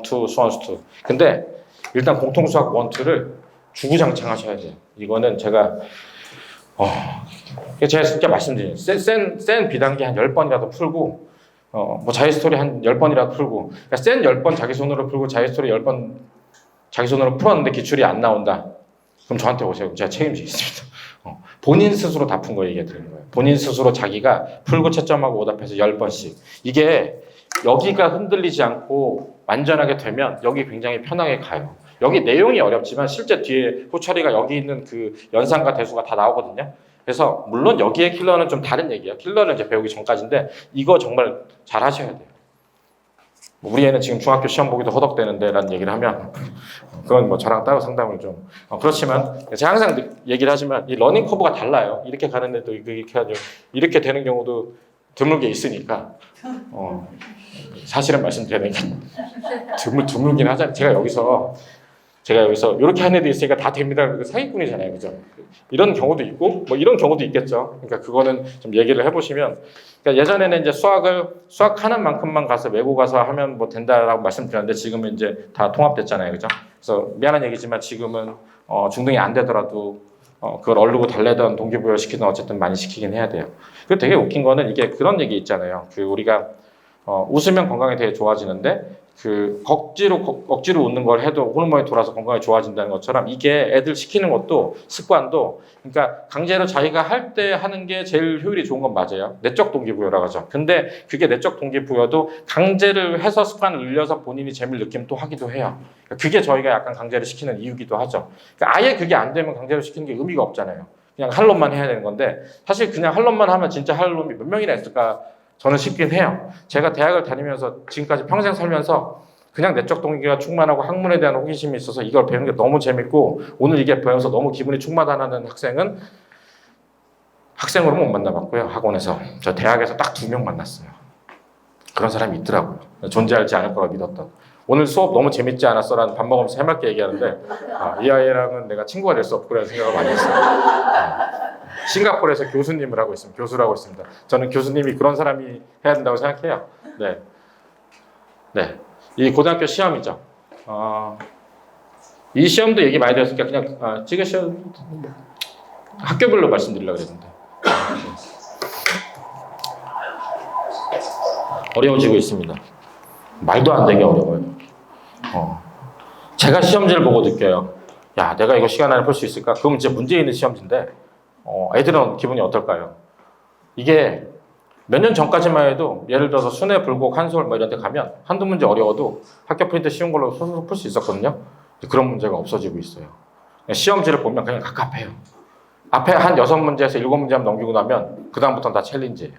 2, 수원수 2. 근데 일단 공통수학 1, 2를 주구장창 하셔야 돼요. 이거는 제가 진짜 말씀드려요. 센 비단계 한 10번이라도 풀고 뭐 자기스토리 한 10번이라도 풀고 그러니까 센 10번 자기 손으로 풀고 자기스토리 10번 자기 손으로 풀었는데 기출이 안 나온다. 그럼 저한테 오세요. 제가 책임지겠습니다. 본인 스스로 다 푼 거 얘기해 드리는 거예요. 본인 스스로 자기가 풀고 채점하고 오답해서 10번씩. 이게 여기가 흔들리지 않고 완전하게 되면 여기 굉장히 편하게 가요. 여기 내용이 어렵지만 실제 뒤에 호처리가 여기 있는 그 연산과 대수가 다 나오거든요. 그래서 물론 여기에 킬러는 좀 다른 얘기예요. 킬러는 이제 배우기 전까지인데 이거 정말 잘 하셔야 돼요. 우리 애는 지금 중학교 시험 보기도 허덕대는데 라는 얘기를 하면 그건 뭐 저랑 따로 상담을 좀 그렇지만 제가 항상 얘기를 하지만 이 러닝 커브가 달라요. 이렇게 가는 애도 이렇게 하죠. 이렇게 되는 경우도 드물게 있으니까 사실은 말씀드려야 되니까 드물긴 하잖아요. 제가 여기서 이렇게 하는 애도 있으니까 다 됩니다. 사기꾼이잖아요. 그죠? 이런 경우도 있고, 뭐 이런 경우도 있겠죠. 그러니까 그거는 좀 얘기를 해보시면, 그러니까 예전에는 이제 수학하는 만큼만 가서 외고 가서 하면 뭐 된다라고 말씀드렸는데 지금은 이제 다 통합됐잖아요. 그죠? 그래서 미안한 얘기지만 지금은 중등이 안 되더라도 그걸 얼르고 달래던 동기부여 시키든 어쨌든 많이 시키긴 해야 돼요. 그리고 되게 웃긴 거는 이게 그런 얘기 있잖아요. 그 우리가 웃으면 건강이 되게 좋아지는데 그 억지로 웃는 걸 해도 호르몬이 돌아서 건강이 좋아진다는 것처럼 이게 애들 시키는 것도 습관도 그러니까 강제로 자기가 할 때 하는 게 제일 효율이 좋은 건 맞아요. 내적 동기부여라고 하죠. 근데 그게 내적 동기부여도 강제를 해서 습관을 늘려서 본인이 재미를 느끼면 또 하기도 해요. 그러니까 그게 저희가 약간 강제를 시키는 이유기도 하죠. 그러니까 아예 그게 안 되면 강제로 시키는 게 의미가 없잖아요. 그냥 할 놈만 해야 되는 건데 사실 그냥 할 놈만 하면 진짜 할 놈이 몇 명이나 있을까 저는 싶긴 해요. 제가 대학을 다니면서 지금까지 평생 살면서 그냥 내적 동기가 충만하고 학문에 대한 호기심이 있어서 이걸 배우는 게 너무 재밌고 오늘 이게 배워서 너무 기분이 충만하다는 학생은 학생으로 못 만나봤고요. 학원에서. 저 대학에서 딱 2명 만났어요. 그런 사람이 있더라고요. 존재하지 않을 거라 믿었던. 오늘 수업 너무 재밌지 않았어? 라는 밥 먹으면서 해맑게 얘기하는데 이 아이랑은 내가 친구가 될 수 없구나 생각을 많이 했어요. 싱가포르에서 교수님을 하고 있습니다. 교수를 하고 있습니다. 저는 교수님이 그런 사람이 해야 된다고 생각해요. 네. 이 고등학교 시험이죠. 이 시험도 얘기 많이 들었으니까 그냥 찍으셔도 학교별로 말씀드리려고 그랬는데 어려워지고 있습니다. 말도 안 되게 어려워요. 제가 시험지를 보고 느껴요. 야, 내가 이거 시간 안에 풀 수 있을까? 그럼 이제 문제 있는 시험지인데 애들은 기분이 어떨까요? 이게 몇 년 전까지만 해도 예를 들어서 순회, 불곡, 한솔 뭐 이런 데 가면 한두 문제 어려워도 학교 프린트 쉬운 걸로 손으로 풀 수 있었거든요. 그런 문제가 없어지고 있어요. 시험지를 보면 그냥 갑갑해요. 앞에 한 6문제에서 7문제만 넘기고 나면 그 다음부터는 다 챌린지예요.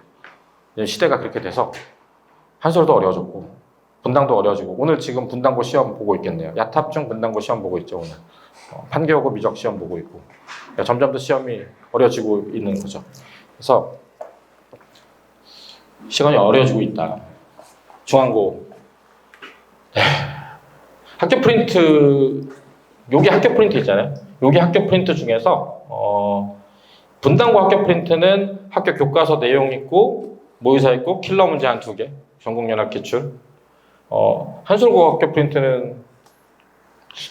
시대가 그렇게 돼서 한솔도 어려워졌고 분당도 어려워지고 오늘 지금 분당고 시험 보고 있겠네요. 야탑중 분당고 시험 보고 있죠. 오늘 판교고 미적 시험 보고 있고 점점 더 시험이 어려워지고 있는 거죠. 그래서 시간이 어려워지고 있다. 중앙고 학교 프린트 여기 학교 프린트 있잖아요. 여기 학교 프린트 중에서 분당고 학교 프린트는 학교 교과서 내용 있고 모의사 있고 킬러 문제 한 2개 전국연합 기출. 한솔고 학교 프린트는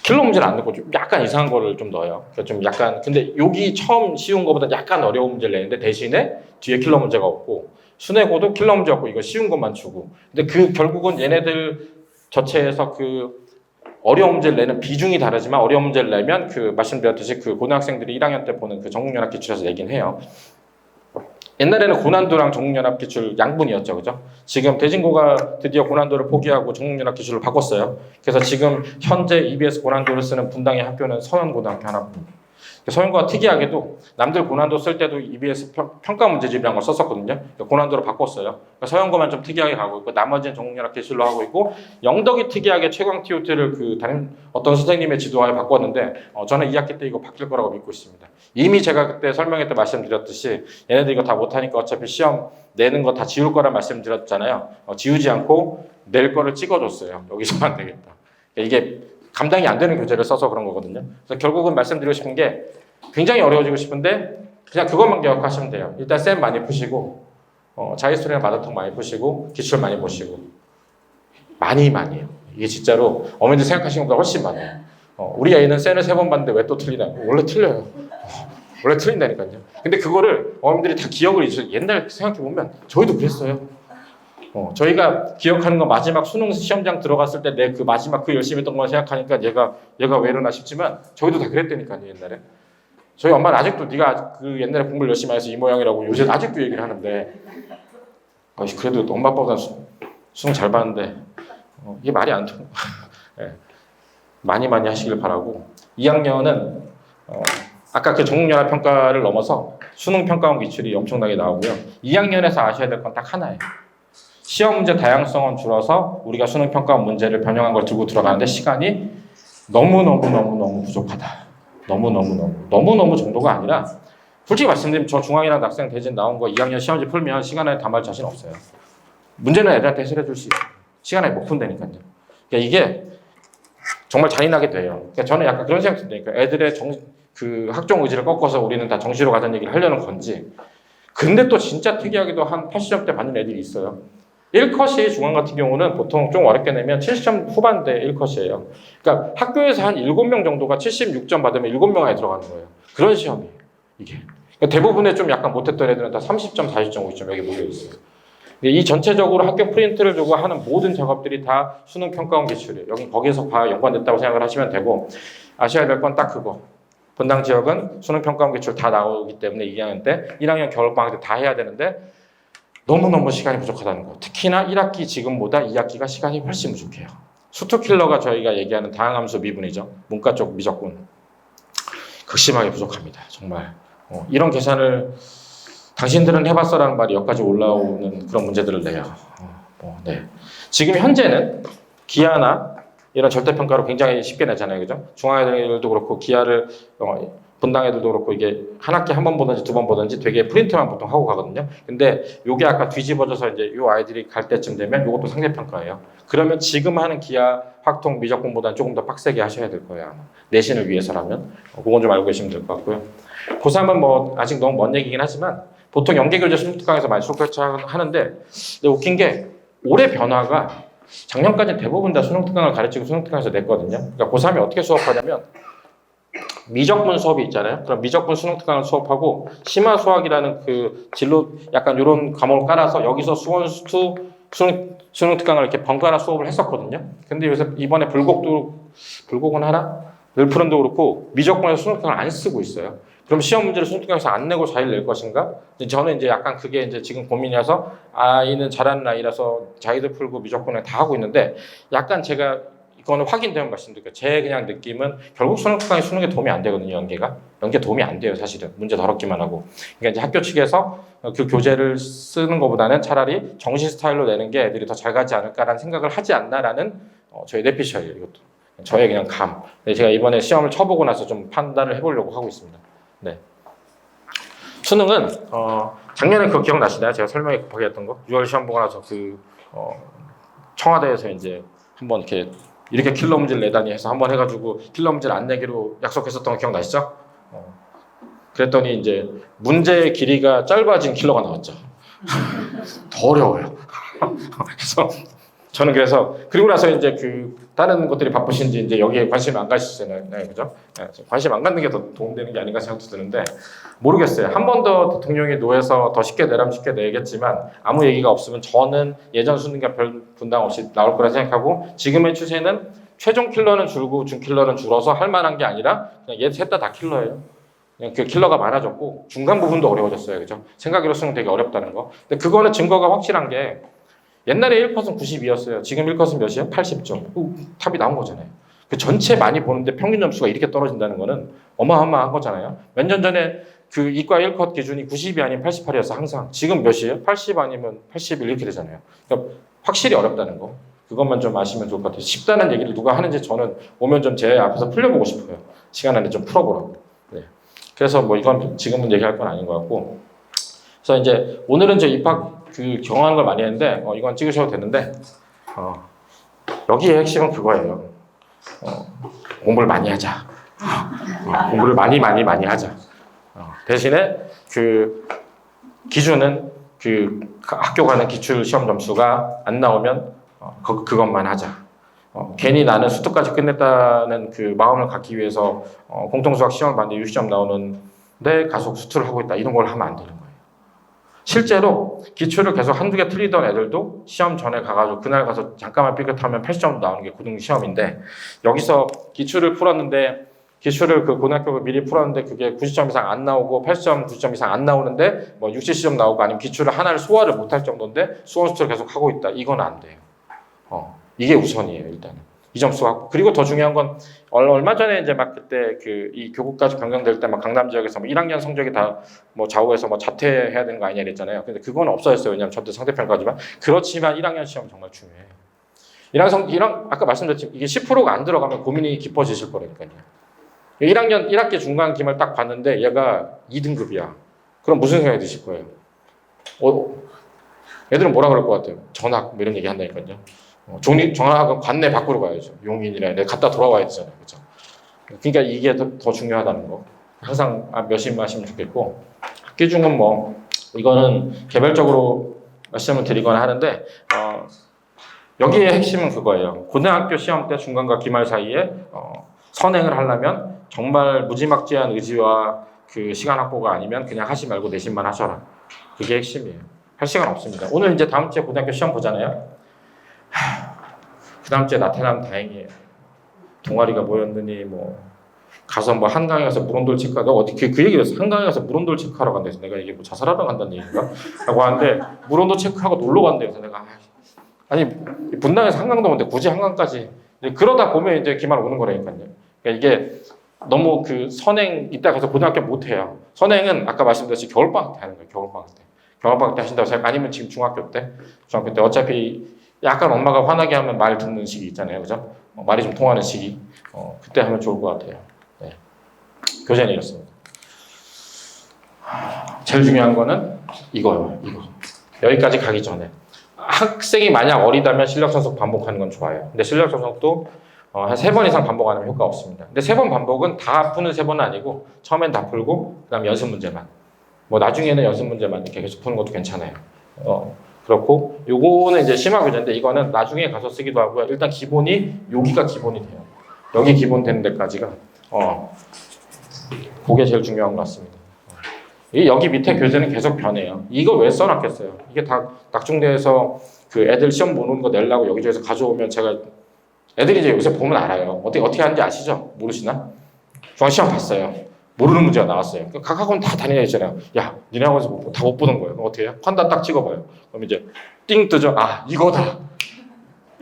킬러 문제를 안 넣고 좀 약간 이상한 거를 좀 넣어요. 그러니까 좀 약간 근데 여기 처음 쉬운 거보다 약간 어려운 문제를 내는데 대신에 뒤에 킬러 문제가 없고 순회고도 킬러 문제 없고 이거 쉬운 것만 주고 근데 그 결국은 얘네들 전체에서 그 어려운 문제를 내는 비중이 다르지만 어려운 문제를 내면 그 말씀드렸듯이 그 고등학생들이 1학년 때 보는 그 전국연합 기출에서 내긴 해요. 옛날에는 고난도랑 전국연합 기출 양분이었죠, 그죠? 지금 대진고가 드디어 고난도를 포기하고 전국연합 기출을 바꿨어요. 그래서 지금 현재 EBS 고난도를 쓰는 분당의 학교는 서현고등학교 하나뿐입니다. 서현고가 특이하게도 남들 고난도 쓸 때도 EBS 평가 문제집이라는 걸 썼었거든요. 고난도로 바꿨어요. 서현고만 좀 특이하게 가고 있고 나머지는 전국연합 기술로 하고 있고 영덕이 특이하게 최강 TOT를 그 담임 어떤 선생님의 지도하에 바꿨는데 저는 2학기 때 이거 바뀔 거라고 믿고 있습니다. 이미 제가 그때 설명회 때 말씀드렸듯이 얘네들 이거 다 못하니까 어차피 시험 내는 거 다 지울 거라 말씀드렸잖아요. 지우지 않고 낼 거를 찍어줬어요. 여기서 안 되겠다. 이게 감당이 안 되는 교재를 써서 그런 거거든요. 그래서 결국은 말씀드리고 싶은 게 굉장히 어려워지고 싶은데 그냥 그것만 기억하시면 돼요. 일단 쌤 많이 푸시고 자기스토리나 마더통 많이 푸시고 기출 많이 보시고 많이요. 이게 진짜로 어머니들 생각하시는 것보다 훨씬 많아요. 우리 애는 쌤을 3번 봤는데 왜 또 틀리나? 원래 틀려요. 원래 틀린다니까요. 근데 그거를 어머니들이 다 기억을 잊으셔. 옛날 생각해보면 저희도 그랬어요. 저희가 기억하는 거 마지막 수능 시험장 들어갔을 때 내 그 마지막 그 열심히 했던 거 생각하니까 얘가 왜 이러나 싶지만 저희도 다 그랬다니까요. 옛날에 저희 엄마는 아직도 네가 그 옛날에 공부를 열심히 해서 이 모양이라고 요새 아직도 얘기를 하는데 그래도 엄마 아빠보다 수능 잘 봤는데 이게 말이 안 통해. 네. 많이 하시길 바라고 2학년은 아까 그 전국연합 평가를 넘어서 수능 평가원 기출이 엄청나게 나오고요. 2학년에서 아셔야 될 건 딱 하나예요. 시험 문제 다양성은 줄어서 우리가 수능 평가원 문제를 변형한 걸 들고 들어가는데 시간이 너무 부족하다. 너무 정도가 아니라 솔직히 말씀드리면 저 중앙이라는 학생 대진 나온 거 2학년 시험지 풀면 시간에 다 말 자신 없어요. 문제는 애들한테 해설해 줄 수 있어요. 시간에 못 푼다니까요. 그러니까 이게 정말 잔인하게 돼요. 그러니까 저는 약간 그런 생각이 듭니다. 애들의 그 학종 의지를 꺾어서 우리는 다 정시로 가자는 얘기를 하려는 건지. 근데 또 진짜 특이하게도 한 80점대 받는 애들이 있어요. 1컷이 중앙 같은 경우는 보통 좀 어렵게 내면 70점 후반대 1컷이에요. 그러니까 학교에서 한 7명 정도가 76점 받으면 7명 안에 들어가는 거예요. 그런 시험이에요. 이게. 그러니까 대부분의 좀 약간 못했던 애들은 다 30점, 40점, 50점 여기 몰려있어요. 이 전체적으로 학교 프린트를 두고 하는 모든 작업들이 다 수능 평가원 기출이에요. 여기 거기에서 연관됐다고 생각을 하시면 되고 아셔야 될 건 딱 그거. 분당 지역은 수능 평가원 기출 다 나오기 때문에 2학년 때 1학년 겨울방학 때 다 해야 되는데 너무너무 시간이 부족하다는 거. 특히나 1학기 지금보다 2학기가 시간이 훨씬 부족해요. 수투킬러가 저희가 얘기하는 다항함수 미분이죠. 문과 쪽 미적분. 극심하게 부족합니다. 정말. 이런 계산을 당신들은 해봤어라는 말이 여기까지 올라오는 그런 문제들을 내요. 네. 지금 현재는 기하나 이런 절대평가로 굉장히 쉽게 내잖아요. 그죠? 중앙애들도 그렇고 기하를 분당 애들도 그렇고 이게 한 학기 한 번 보든지 두 번 보든지 되게 프린트만 보통 하고 가거든요. 근데 요게 아까 뒤집어져서 이제 요 아이들이 갈 때쯤 되면 요것도 상대평가예요. 그러면 지금 하는 기하, 확통, 미적 공부보다는 조금 더 빡세게 하셔야 될 거예요. 아마. 내신을 위해서라면. 그건 좀 알고 계시면 될 것 같고요. 고3은 뭐 아직 너무 먼 얘기긴 하지만 보통 연계교재 수능특강에서 많이 수능특강하는데 근데 웃긴 게 올해 변화가 작년까지는 대부분 다 수능특강을 가르치고 수능특강에서 냈거든요. 그러니까 고3이 어떻게 수업하냐면 미적분 수업이 있잖아요. 그럼 미적분 수능특강을 수업하고 심화수학이라는 그 진로 약간 이런 과목을 깔아서 여기서 수원수 수능특강을 이렇게 번갈아 수업을 했었거든요. 근데 요새 이번에 불곡은 하나? 늘푸른도 그렇고 미적분에서 수능특강을 안 쓰고 있어요. 그럼 시험 문제를 수능특강에서 안 내고 4일 낼 것인가? 저는 이제 약간 그게 이제 지금 고민이라서 아이는 잘하는 아이라서 자기들 풀고 미적분을 다 하고 있는데 약간 제가 이거는 확인되면 말씀드릴게요. 제 그냥 느낌은 결국 수능특강이 수능에 도움이 안 되거든요. 연계 도움이 안 돼요. 사실은 문제 더럽기만 하고. 그러니까 이제 학교 측에서 그 교재를 쓰는 것보다는 차라리 정시 스타일로 내는 게 애들이 더 잘 가지 않을까라는 생각을 하지 않나라는 저의 내피셜이에요. 이것도 저의 그냥 감. 제가 이번에 시험을 쳐보고 나서 좀 판단을 해보려고 하고 있습니다. 네. 수능은 작년에 그거 기억나시나요? 제가 설명이 급하게 했던 거. 6월 시험 보고 나서 청와대에서 이제 한번 이렇게 킬러 문제를 내다니 해서 한번 해가지고 킬러 문제를 안 내기로 약속했었던 거 기억나시죠? 그랬더니 이제 문제의 길이가 짧아진 킬러가 나왔죠. 더 어려워요. 그래서 저는 그리고 나서 이제 다른 것들이 바쁘신지 이제 여기에 관심이 안 가시잖아요. 네, 그죠? 네, 관심 안 갖는 게 더 도움되는 게 아닌가 생각도 드는데 모르겠어요. 한 번 더 대통령이 노해서 더 쉽게 내라면 쉽게 내겠지만 아무 얘기가 없으면 저는 예전 수능과 별 분당 없이 나올 거라 생각하고 지금의 추세는 최종 킬러는 줄고 중 킬러는 줄어서 할 만한 게 아니라 그냥 얘 셋 다 킬러예요. 그냥 그 킬러가 많아졌고 중간 부분도 어려워졌어요. 그죠? 생각으로 수능 되게 어렵다는 거. 근데 그거는 증거가 확실한 게 옛날에 1컷은 92였어요. 지금 1컷은 몇이에요? 80점. 답이 나온 거잖아요. 그 전체 많이 보는데 평균 점수가 이렇게 떨어진다는 거는 어마어마한 거잖아요. 몇 년 전에 그 이과 1컷 기준이 90이 아닌 88이었어 항상. 지금 몇이에요? 80 아니면 81 이렇게 되잖아요. 그러니까 확실히 어렵다는 거. 그것만 좀 아시면 좋을 것 같아요. 쉽다는 얘기를 누가 하는지 저는 오면 좀 제 앞에서 풀려보고 싶어요. 시간 안에 좀 풀어보라고. 네. 그래서 뭐 이건 지금은 얘기할 건 아닌 것 같고. 그래서 이제 오늘은 저 입학 경험하는 걸 많이 했는데 이건 찍으셔도 되는데 여기의 핵심은 그거예요. 공부를 많이 하자. 공부를 많이 하자. 대신에 기준은 학교 가는 기출 시험 점수가 안 나오면 그것만 하자. 괜히 나는 수투까지 끝냈다는 그 마음을 갖기 위해서 공통수학 시험을 봤는데 유시점 나오는데 가서 수투를 하고 있다. 이런 걸 하면 안 되는 거예요. 실제로 기출을 계속 한두 개 틀리던 애들도 시험 전에 가가지고 그날 가서 잠깐만 삐끗하면 80점 나오는 게 고등 시험인데 여기서 기출을 풀었는데 기출을 고등학교 미리 풀었는데 그게 90점 이상 안 나오고 80점, 90점 이상 안 나오는데 뭐 60, 70점 나오고 아니면 기출을 하나를 소화를 못할 정도인데 수원 수투를 계속 하고 있다. 이건 안 돼요. 이게 우선이에요, 일단은. 이 점수 확보. 그리고 더 중요한 건 얼마 전에 이제 막 그때 이 교국까지 변경될 때 막 강남 지역에서 뭐 1학년 성적이 다 뭐 좌우해서 뭐 자퇴해야 되는 거 아니냐 그랬잖아요. 근데 그건 없어졌어요. 왜냐하면 저도 상대평가지만 그렇지만 1학년 시험 정말 중요해요. 1학 아까 말씀드렸지만 이게 10%가 안 들어가면 고민이 깊어지실 거라니까요. 1학년 1학기 중간 기말 딱 봤는데 얘가 2등급이야. 그럼 무슨 생각이 드실 거예요? 애들은 뭐라 그럴 것 같아요? 전학 뭐 이런 얘기 한다니까요. 전학은 관내 밖으로 가야죠. 용인이라 내가 갔다 돌아와야 되잖아요. 그렇죠? 그러니까 이게 더 중요하다는 거. 항상 몇십하시면 좋겠고 학기 중은 뭐 이거는 개별적으로 말씀을 드리거나 하는데 여기의 핵심은 그거예요. 고등학교 시험 때 중간과 기말 사이에 선행을 하려면 정말 무지막지한 의지와 시간 확보가 아니면 그냥 하지 말고 내신만 하셔라. 그게 핵심이에요. 할 시간 없습니다. 오늘 이제 다음 주에 고등학교 시험 보잖아요. 그 다음 주에 나타나면 다행이에요. 동아리가 뭐였느니 가서 한강에 가서 물온돌 체크하다 어디 그 얘기였어. 한강에 가서 물온돌 체크하러 간다 해서 내가 이게 자살하러 간다는 얘기인가? 라고 하는데 물온돌 체크하고 놀러 간다 해서 내가 아니 분당에서 한강도 오는데 굳이 한강까지 그러다 보면 이제 기말 오는 거라니까요. 그러니까 이게 너무 선행 이따 가서 고등학교 못 해요. 선행은 아까 말씀드렸듯이 겨울방학 때 하는 거예요. 겨울방학 때 하신다고 생각 아니면 지금 중학교 때 어차피 약간 엄마가 화나게 하면 말 듣는 시기 있잖아요, 그죠? 말이 좀 통하는 시기. 그때 하면 좋을 것 같아요. 네. 교재는 이렇습니다. 제일 중요한 거는 이거요. 이거. 여기까지 가기 전에 학생이 만약 어리다면 실력 전속 반복하는 건 좋아요. 근데 실력 전속도 한 3번 이상 반복하면 효과가 없습니다. 근데 3번 반복은 다 푸는 3번은 아니고 처음엔 다 풀고 그다음 연습 문제만. 뭐 나중에는 연습 문제만 이렇게 계속 푸는 것도 괜찮아요. 그렇고 요거는 이제 심화 교재인데 이거는 나중에 가서 쓰기도 하고요. 일단 기본이 여기가 기본이 돼요. 여기 기본 되는 데까지가 그게 제일 중요한 것 같습니다. 여기 밑에 교재는 계속 변해요. 이거 왜 써놨겠어요? 이게 다 낙중대에서 그 애들 시험 보는 거 내려고 여기저기서 가져오면 제가 애들이 이제 요새 보면 알아요. 어떻게 하는지 아시죠? 모르시나? 중앙시험 봤어요. 모르는 문제가 나왔어요. 각 학원 다 다녀야 되잖아요. 야, 니네 학원에서 다 못 보는 거예요. 그럼 어떻게 해요? 판단 딱 찍어봐요. 그럼 이제 띵 뜨죠. 아, 이거다.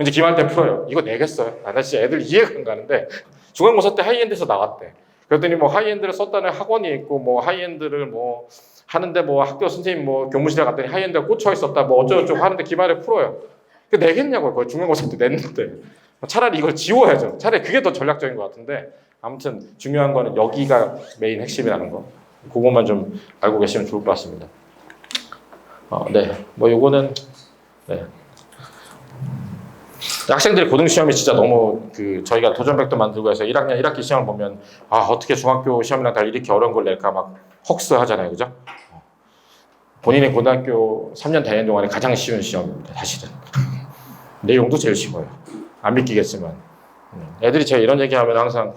이제 기말 때 풀어요. 이거 내겠어요. 나 진짜 애들 이해가 안 가는데 중간고사 때 하이엔드에서 나왔대. 그랬더니 뭐 하이엔드를 썼다는 학원이 있고 뭐 하이엔드를 뭐 하는데 뭐 학교 선생님 뭐 교무실에 갔더니 하이엔드가 꽂혀 있었다 뭐 어쩌고저쩌고 하는데 기말에 풀어요. 그 내겠냐고요. 그걸 중간고사 때 냈는데. 차라리 이걸 지워야죠. 차라리 그게 더 전략적인 것 같은데 아무튼 중요한 거는 여기가 메인 핵심이라는 거. 그것만 좀 알고 계시면 좋을 것 같습니다. 네. 뭐 요거는 네. 학생들이 고등시험이 진짜 너무 저희가 도전백도 만들고 해서 1학년 1학기 시험을 보면 어떻게 중학교 시험이랑 달리 이렇게 어려운 걸 낼까 막 헉스 하잖아요. 그죠? 본인의 고등학교 3년 다니는 동안에 가장 쉬운 시험입니다. 사실은. 내용도 제일 쉬워요. 안 믿기겠지만. 애들이 제가 이런 얘기하면 항상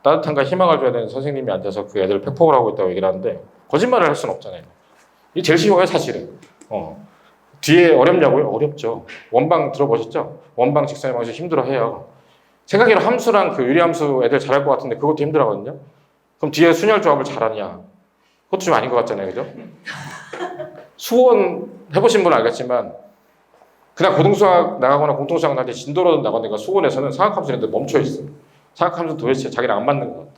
따뜻함과 희망을 줘야 되는 선생님이 앉아서 그 애들 팩폭을 하고 있다고 얘기를 하는데 거짓말을 할 수는 없잖아요. 이게 제일 쉬워요, 사실은. 뒤에 어렵냐고요? 어렵죠. 원방 들어보셨죠? 원방 직선의 방식 힘들어해요. 생각해도 함수랑 유리함수 애들 잘할 것 같은데 그것도 힘들어하거든요. 그럼 뒤에 순열 조합을 잘하냐? 그것도 좀 아닌 것 같잖아요, 그죠? 수원 해보신 분은 알겠지만 그냥 고등수학 나가거나 공통수학 나갈 때 진도로 나가니까 수원에서는 사각함수인데 멈춰 있어요. 사각함수 도대체 자기랑 안 맞는 것 같아.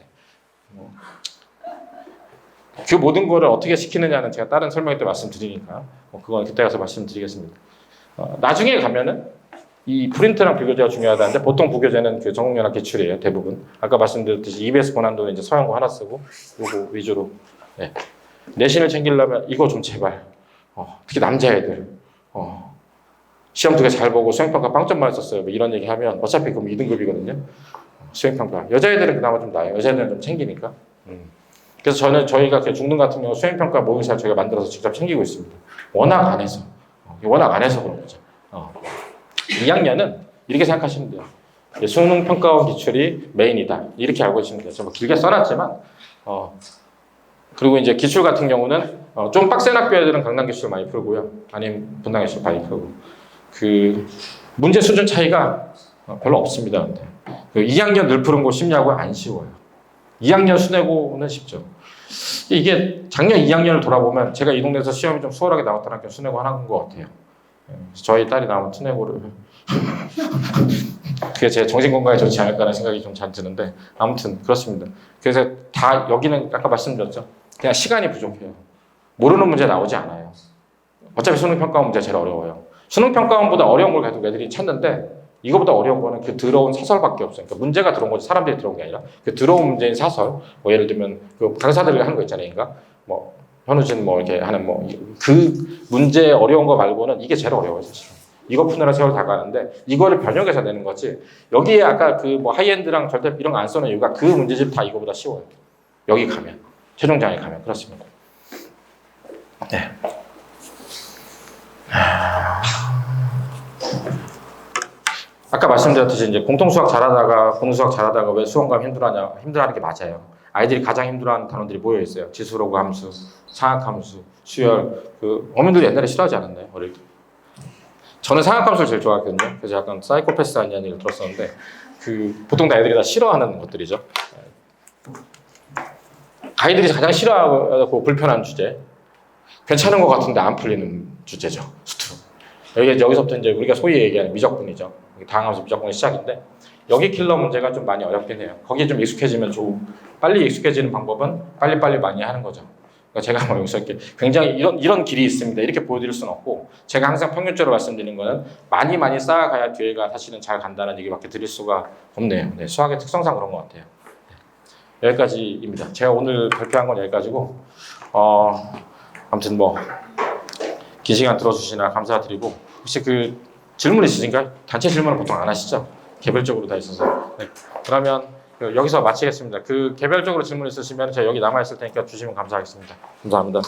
그 모든 거를 어떻게 시키느냐는 제가 다른 설명 때 말씀드리니까 그건 그때 가서 말씀드리겠습니다. 나중에 가면은 이 프린트랑 비교제가 중요하다는데 보통 부교재는 전국연합 기출이에요. 대부분. 아까 말씀드렸듯이 EBS 고난도는 이제 서양고 하나 쓰고 요거 위주로. 네. 내신을 챙기려면 이거 좀 제발. 특히 남자애들. 시험 되게 잘 보고 수행평가 빵점 맞았어요. 뭐 이런 얘기 하면 어차피 그럼 2등급이거든요. 수행평가. 여자애들은 그나마 좀 나아요. 여자애들은 좀 챙기니까. 그래서 저희가 중등 같은 경우 수행평가 모의고사를 저희가 만들어서 직접 챙기고 있습니다. 워낙 안 해서 그런 거죠. 2학년은 이렇게 생각하시면 돼요. 수능평가원 기출이 메인이다. 이렇게 알고 계시면 돼요. 좀 길게 써놨지만, 그리고 이제 기출 같은 경우는 좀 빡센 학교 애들은 강남 기출 많이 풀고요. 아니면 분당 기출 많이 풀고. 문제 수준 차이가 별로 없습니다. 근데 2학년 늘 푸는 거 쉽냐고 안 쉬워요. 2학년 수뇌고는 쉽죠. 이게 작년 2학년을 돌아보면 제가 이 동네에서 시험이 좀 수월하게 나왔던 학교 수뇌고 하나인 것 같아요. 저희 딸이 나오면 수뇌고를 그게 제 정신건강에 좋지 않을까라는 생각이 좀 잘 드는데 아무튼 그렇습니다. 그래서 다 여기는 아까 말씀드렸죠. 그냥 시간이 부족해요. 모르는 문제 나오지 않아요. 어차피 수능평가원 문제 제일 어려워요. 수능평가원보다 어려운 걸 계속 애들이 찾는데 이거보다 어려운 거는 들어온 사설밖에 없어요. 그러니까 문제가 들어온 거지 사람들이 들어온 게 아니라 들어온 문제인 사설. 뭐 예를 들면 강사들이 하는 거 있잖아요. 그러니까 뭐 현우진 뭐 이렇게 하는 그 문제 어려운 거 말고는 이게 제일 어려워요, 사실. 이거 푸느라 세월 다 가는데 이거를 변형해서 내는 거지. 여기에 아까 하이엔드랑 절대 이런 거 안 써는 이유가 그 문제집 다 이거보다 쉬워요. 여기 가면 최종장에 가면 그렇습니다. 네. 아까 말씀드렸듯이 이제 공통수학 잘하다가 고등수학 잘하다가 왜 수험감 힘들어하는 게 맞아요. 아이들이 가장 힘들어하는 단원들이 모여 있어요. 지수로그 함수, 상학함수, 수열. 어머님들 옛날에 싫어하지 않았나요? 어릴 때. 저는 상학함수를 제일 좋아했거든요. 그래서 약간 사이코패스 아니냐는 얘기를 들었었는데 보통 다 애들이 다 싫어하는 것들이죠. 아이들이 가장 싫어하고 불편한 주제. 괜찮은 것 같은데 안 풀리는 주제죠. 수투. 여기서부터 이제 우리가 소위 얘기하는 미적분이죠. 다항함수 미적분의 시작인데 여기 킬러 문제가 좀 많이 어렵긴 해요. 거기에 좀 익숙해지면 빨리 익숙해지는 방법은 빨리빨리 많이 하는 거죠. 그러니까 그러니까 제가 뭐 여기서 이렇게 굉장히 이런 길이 있습니다. 이렇게 보여드릴 수는 없고 제가 항상 평균적으로 말씀드리는 거는 많이 쌓아가야 뒤에가 사실은 잘 간다는 얘기밖에 드릴 수가 없네요. 네, 수학의 특성상 그런 것 같아요. 네, 여기까지입니다. 제가 오늘 발표한 건 여기까지고 아무튼 뭐 긴 시간 들어주시나 감사드리고 혹시 그 질문 있으신가요? 단체 질문은 보통 안 하시죠? 개별적으로 다 있어서. 네, 그러면 여기서 마치겠습니다. 그 개별적으로 질문 있으시면 제가 여기 남아 있을 테니까 주시면 감사하겠습니다. 감사합니다.